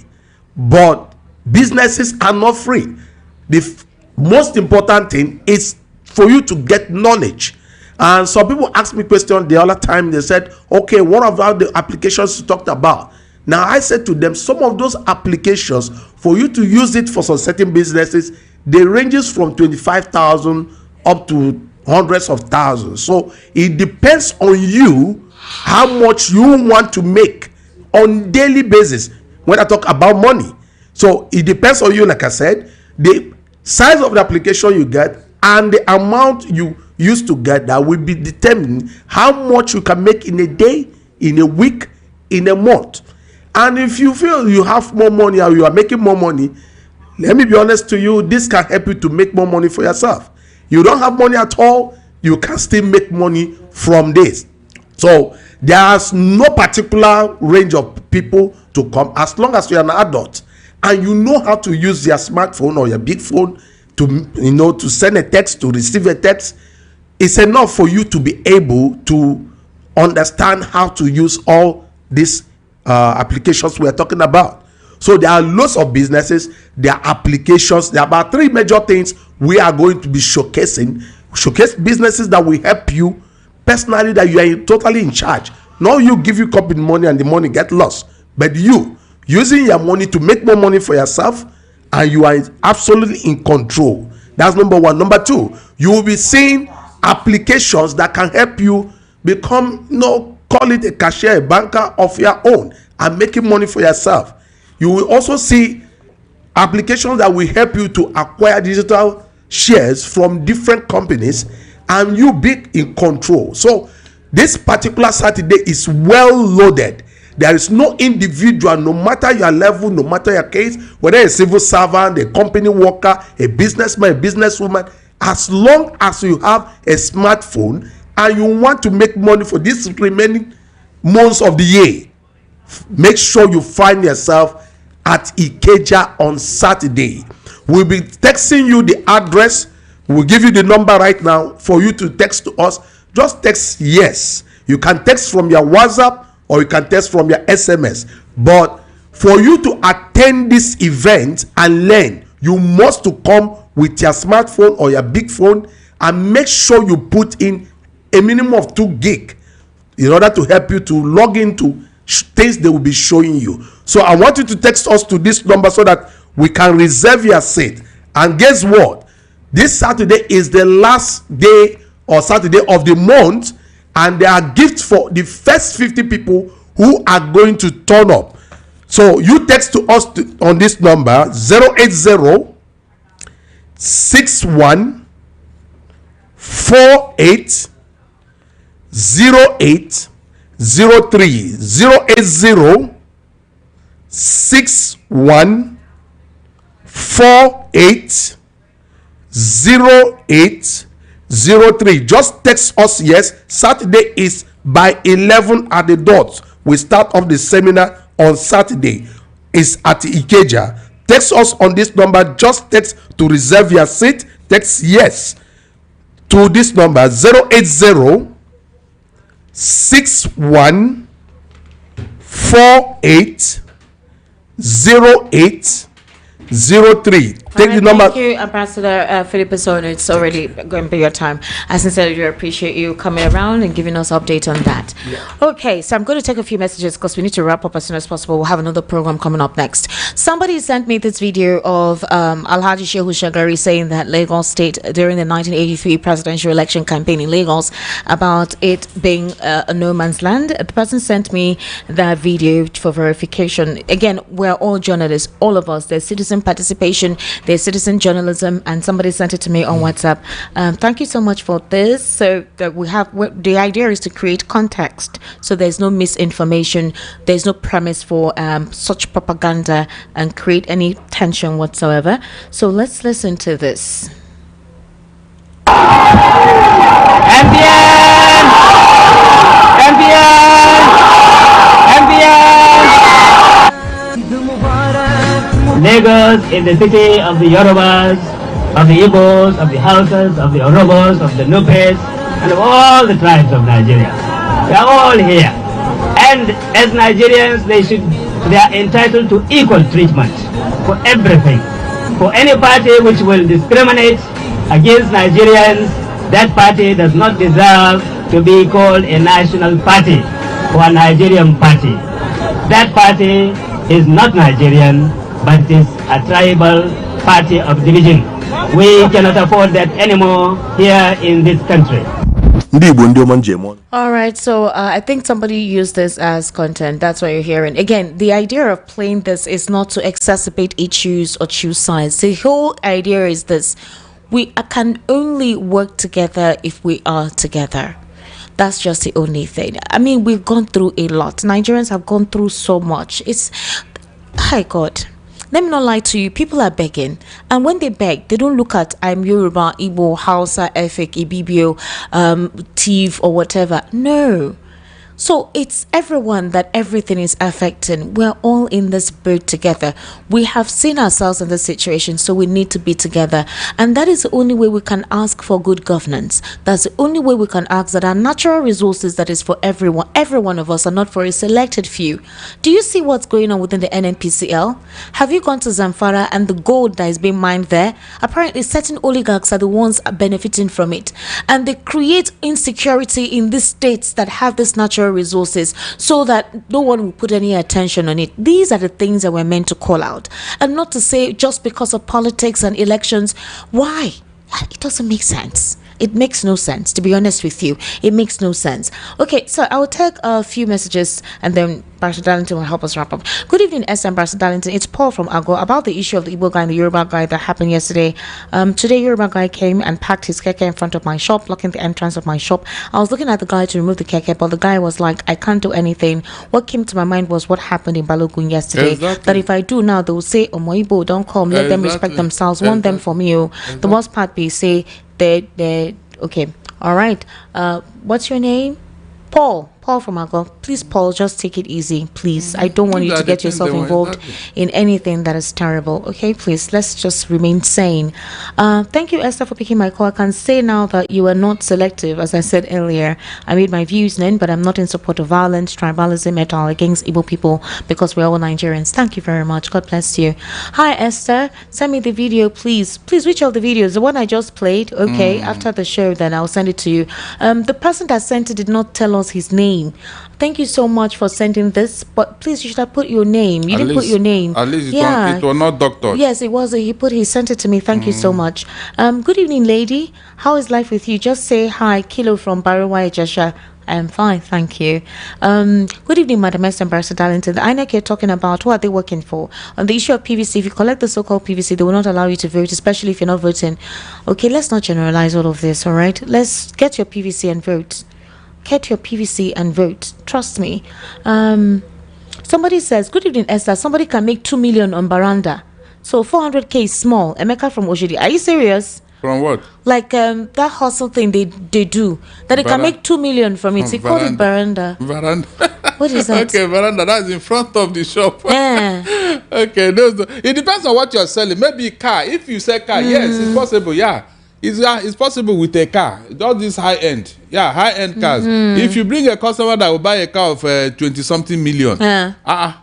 [SPEAKER 14] but businesses are not free. The most important thing is for you to get knowledge. And some people asked me question the other time. They said, okay, what about the applications you talked about? Now I said to them, some of those applications, for you to use it for some certain businesses, they ranges from 25,000 up to hundreds of thousands. So it depends on you how much you want to make on daily basis when I talk about money. So it depends on you. Like I said, the size of the application you get and the amount you used to get, that will be determining how much you can make in a day, in a week, in a month. And if you feel you have more money or you are making more money, let me be honest to you, this can help you to make more money for yourself. You don't have money at all, you can still make money from this. So there's no particular range of people to come, as long as you're an adult and you know how to use your smartphone or your big phone to, you know, to send a text, to receive a text. It's enough for you to be able to understand how to use all these applications we are talking about. So there are lots of businesses, there are applications. There are about 3 major things we are going to be showcasing. Showcase businesses that will help you personally, that you are totally in charge. Not you give you company money and the money get lost, but you using your money to make more money for yourself, and you are absolutely in control. That's number 1. Number 2, you will be seeing applications that can help you become, you know, call it a cashier, a banker of your own, and making money for yourself. You will also see applications that will help you to acquire digital shares from different companies, and you be in control. So this particular Saturday is well loaded. There is no individual, no matter your level, no matter your case, whether a civil servant, a company worker, a businessman, a businesswoman, as long as you have a smartphone and you want to make money for these remaining months of the year, make sure you find yourself at Ikeja on Saturday. We'll be texting you the address. We'll give you the number right now for you to text to us. Just text yes. You can text from your WhatsApp or you can text from your SMS. But for you to attend this event and learn, you must to come with your smartphone or your big phone, and make sure you put in a minimum of 2 gig in order to help you to log into things they will be showing you. So I want you to text us to this number so that we can reserve your seat. And guess what? This Saturday is the last day or Saturday of the month, and there are gifts for the first 50 people who are going to turn up. So you text to us on this number 080 61 48 08 03 080 61 48 08 03. Just text us yes. Saturday is by 11 at the dot. We start off the seminar on Saturday. It's at Ikeja. Text us on this number. Just text to reserve your seat. Text yes to this number 080 61 48 08 03. Take the number.
[SPEAKER 1] Thank you, Ambassador Philip Sono. It's already going to be your time. I sincerely do appreciate you coming around and giving us update on that. Yeah. Okay, so I'm going to take a few messages because we need to wrap up as soon as possible. We'll have another program coming up next. Somebody sent me this video of Alhaji Shehu Shagari saying that Lagos State during the 1983 presidential election campaign in Lagos about it being a no man's land. The person sent me that video for verification. Again, we're all journalists, all of us. There's citizen participation, there's citizen journalism, and somebody sent it to me on WhatsApp. Thank you so much for this. So that we have, the idea is to create context, so there's no misinformation, there's no premise for such propaganda and create any tension whatsoever. So let's listen to this.
[SPEAKER 15] Lagos is the city of the Yorubas, of the Igbos, of the Hausas, of the Orobos, of the Nupes, and of all the tribes of Nigeria. They are all here. And as Nigerians, they are entitled to equal treatment for everything. For any party which will discriminate against Nigerians, that party does not deserve to be called a national party or a Nigerian party. That party is not Nigerian, but it is a tribal party of division. We cannot afford that anymore here in this country.
[SPEAKER 1] All right, so I think somebody used this as content. That's what you're hearing. Again, the idea of playing this is not to exacerbate issues or choose sides. The whole idea is this: we can only work together if we are together. That's just the only thing. I mean, we've gone through a lot. Nigerians have gone through so much. It's, hi God. Let me not lie to you, people are begging, and when they beg, they don't look at I'm Yoruba, Igbo, Hausa, Efik, Ibibio, Tiv, or whatever. No. So it's everyone that everything is affecting. We're all in this boat together. We have seen ourselves in this situation, so we need to be together. And that is the only way we can ask for good governance. That's the only way we can ask that our natural resources that is for everyone, every one of us, are not for a selected few. Do you see what's going on within the NNPCL? Have you gone to Zamfara and the gold that is being mined there? Apparently certain oligarchs are the ones benefiting from it. And they create insecurity in these states that have this natural resources so that no one will put any attention on it. These are the things that we're meant to call out, and not to say just because of politics and elections. Why? It doesn't make sense. It makes no sense, to be honest with you. It makes no sense. Okay, so I will take a few messages and then Barrister Darlington will help us wrap up. Good evening, SM Barrister Darlington. It's Paul from Ago. About the issue of the Igbo guy and the Yoruba guy that happened yesterday. Today, Yoruba guy came and parked his keke in front of my shop, blocking the entrance of my shop. I was looking at the guy to remove the keke, but the guy was like, I can't do anything. What came to my mind was what happened in Balogun yesterday.
[SPEAKER 2] Exactly.
[SPEAKER 1] That if I do now, they will say, oh, my Igbo, don't come. Let them respect themselves. Want them for me. The worst part be say, they okay. All right. What's your name? Paul from Agor. Please, Paul, just take it easy, please. I don't want you to get yourself involved in anything that is terrible. Okay, please, let's just remain sane. Thank you, Esther, for picking my call. I can say now that you are not selective. As I said earlier, I made my views then, but I'm not in support of violence, tribalism at all against Igbo people, because we're all Nigerians. Thank you very much. God bless you. Hi, Esther. Send me the video, please. Please, which of the videos? The one I just played? Okay, after the show, then I'll send it to you. The person that sent it did not tell us his name. Thank you so much for sending this, but please, you should have put your name. You didn't put your name.
[SPEAKER 2] At least it was not doctor.
[SPEAKER 1] Yes, it was. He sent it to me. Thank you so much. Good evening, lady. How is life with you? Just say hi. Kilo from Barawa, Jesha. I am fine, thank you. Good evening, Madam S. and Barrister Darlington. The INEC you're talking about, what are they working for? On the issue of PVC, if you collect the so-called PVC, they will not allow you to vote, especially if you're not voting. Okay, let's not generalize all of this, all right? Let's get your PVC and vote. Get your PVC and vote. Trust me. Somebody says, good evening, Esther. Somebody can make 2 million on Baranda. So 400K is small. Emeka from Oshodi. Are you serious?
[SPEAKER 2] From what?
[SPEAKER 1] Like that hustle thing they do. That they can make 2 million from it. He called it Baranda.
[SPEAKER 2] Baranda.
[SPEAKER 1] What is that?
[SPEAKER 2] Okay, Baranda. That's in front of the shop.
[SPEAKER 1] Yeah.
[SPEAKER 2] Okay. It depends on what you're selling. Maybe car. If you sell car, yes, it's possible. Yeah. It's possible with a car. All these high-end. Yeah, high-end cars. If you bring a customer that will buy a car of 20-something million,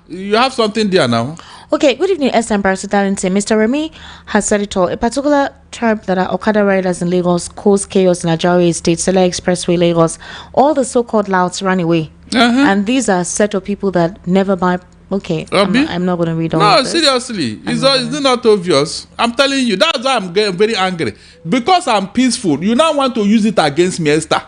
[SPEAKER 2] you have something there now.
[SPEAKER 1] Okay, good evening, S. and Barrister Darlington. Mr. Remy has said it all. A particular tribe that are Okada riders in Lagos caused chaos in Ajari Estate, Sele Expressway, Lagos. All the so-called louts ran away. And these are set of people that never buy. Okay, I'm not going to read all of this.
[SPEAKER 2] No, seriously. It's not obvious. I'm telling you. That's why I'm getting very angry. Because I'm peaceful, you now want to use it against me, Esther.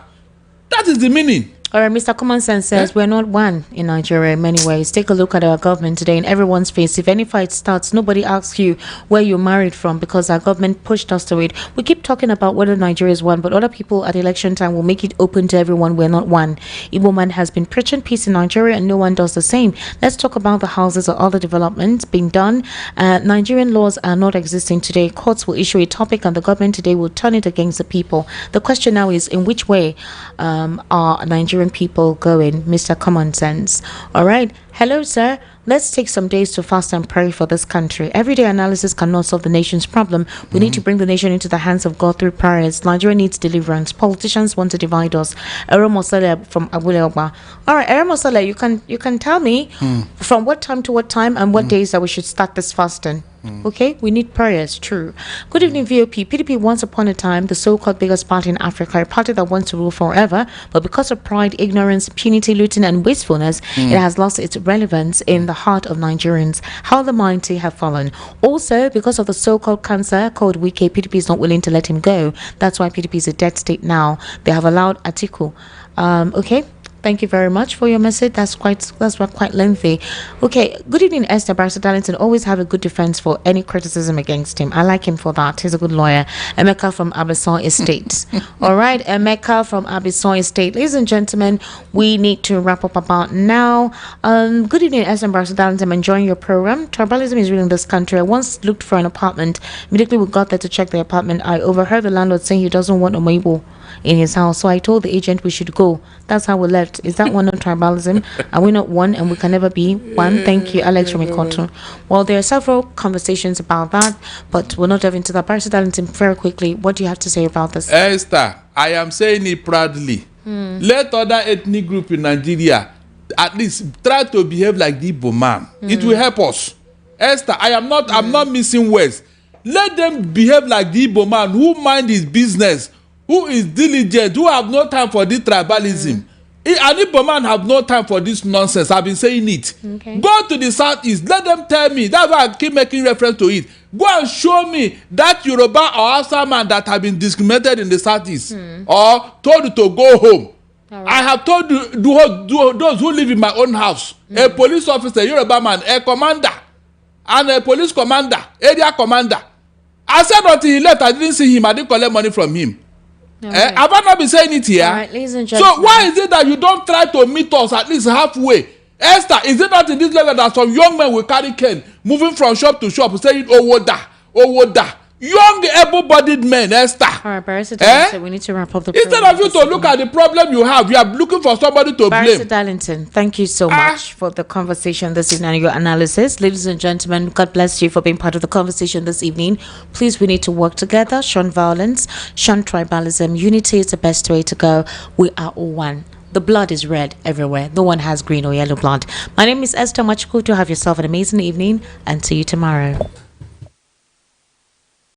[SPEAKER 2] That is the meaning.
[SPEAKER 1] All right, Mr. Common Sense says we're not one in Nigeria in many ways. Take a look at our government today in everyone's face. If any fight starts, nobody asks you where you're married from because our government pushed us to it. We keep talking about whether Nigeria is one, but other people at election time will make it open to everyone. We're not one. Igbo man has been preaching peace in Nigeria and no one does the same. Let's talk about the houses or other developments being done. Nigerian laws are not existing today. Courts will issue a topic and the government today will turn it against the people. The question now is, in which way are Nigerian people going? Mr. Common Sense. All right. Hello, sir. Let's take some days to fast and pray for this country. Everyday analysis cannot solve the nation's problem. We need to bring the nation into the hands of God through prayers. Nigeria needs deliverance. Politicians want to divide us. Ero Mosele from Abuleogba. All right, Ero Mosele, you can tell me from what time to what time and what days that we should start this fasting. Okay, we need prayers, true. Good evening, VOP. PDP, once upon a time, the so-called biggest party in Africa, a party that wants to rule forever, but because of pride, ignorance, impunity, looting, and wastefulness, it has lost its relevance in the heart of Nigerians. How the mighty have fallen. Also, because of the so-called cancer called Wike, PDP is not willing to let him go. That's why PDP is a dead state now. They have allowed Atiku. Okay. Thank you very much for your message. That's quite lengthy. Okay. Good evening, Esther. Barrister Darlington always have a good defense for any criticism against him. I like him for that. He's a good lawyer. Emeka from Abison Estate. All right, Emeka from Abison Estate. Ladies and gentlemen, we need to wrap up about now. Good evening, Esther and Barrister Darlington. I'm enjoying your program. Tribalism is real in this country. I once looked for an apartment. Immediately we got there to check the apartment. I overheard the landlord saying he doesn't want a Omoibo in his house, so I told the agent we should go. That's how we left. Is that one on tribalism? Are we not one and we can never be one? Thank you, Alex from Ikoto. Well, there are several conversations about that, but we'll not dive into that. Barrister Darlington, very quickly, what do you have to say about this?
[SPEAKER 2] Esther, I am saying it proudly. Let other ethnic group in Nigeria at least try to behave like the Igbo man. It will help us. Esther, I'm not missing words. Let them behave like the Igbo man who mind his business, who is diligent, who have no time for this tribalism. An Igbo man have no time for this nonsense. I've been saying it. Okay. Go to the southeast. Let them tell me. That's why I keep making reference to it. Go and show me that Yoruba or Hausa man that have been discriminated in the southeast or told to go home. Right. I have told you, those who live in my own house, a police officer, Yoruba man, a commander, and a police commander, area commander. I said until he left, I didn't see him. I didn't collect money from him. Right. Have I not been saying it here?
[SPEAKER 1] Right, ladies and gentlemen.
[SPEAKER 2] So why is it that you don't try to meet us at least halfway? Esther, is it not in this level that some young men will carry cane, moving from shop to shop, saying, oh, woda. Young, able-bodied men, Esther.
[SPEAKER 1] All right, Barrister, so we need to wrap up the
[SPEAKER 2] program. Instead of you to look at the problem you are looking for somebody to blame.
[SPEAKER 1] Barrister Darlington, thank you so much for the conversation this evening and your analysis. Ladies and gentlemen, God bless you for being part of the conversation this evening. Please, we need to work together, shun violence, shun tribalism. Unity is the best way to go. We are all one. The blood is red everywhere. No one has green or yellow blood. My name is Esther Machikutu. Have yourself an amazing evening and see you tomorrow.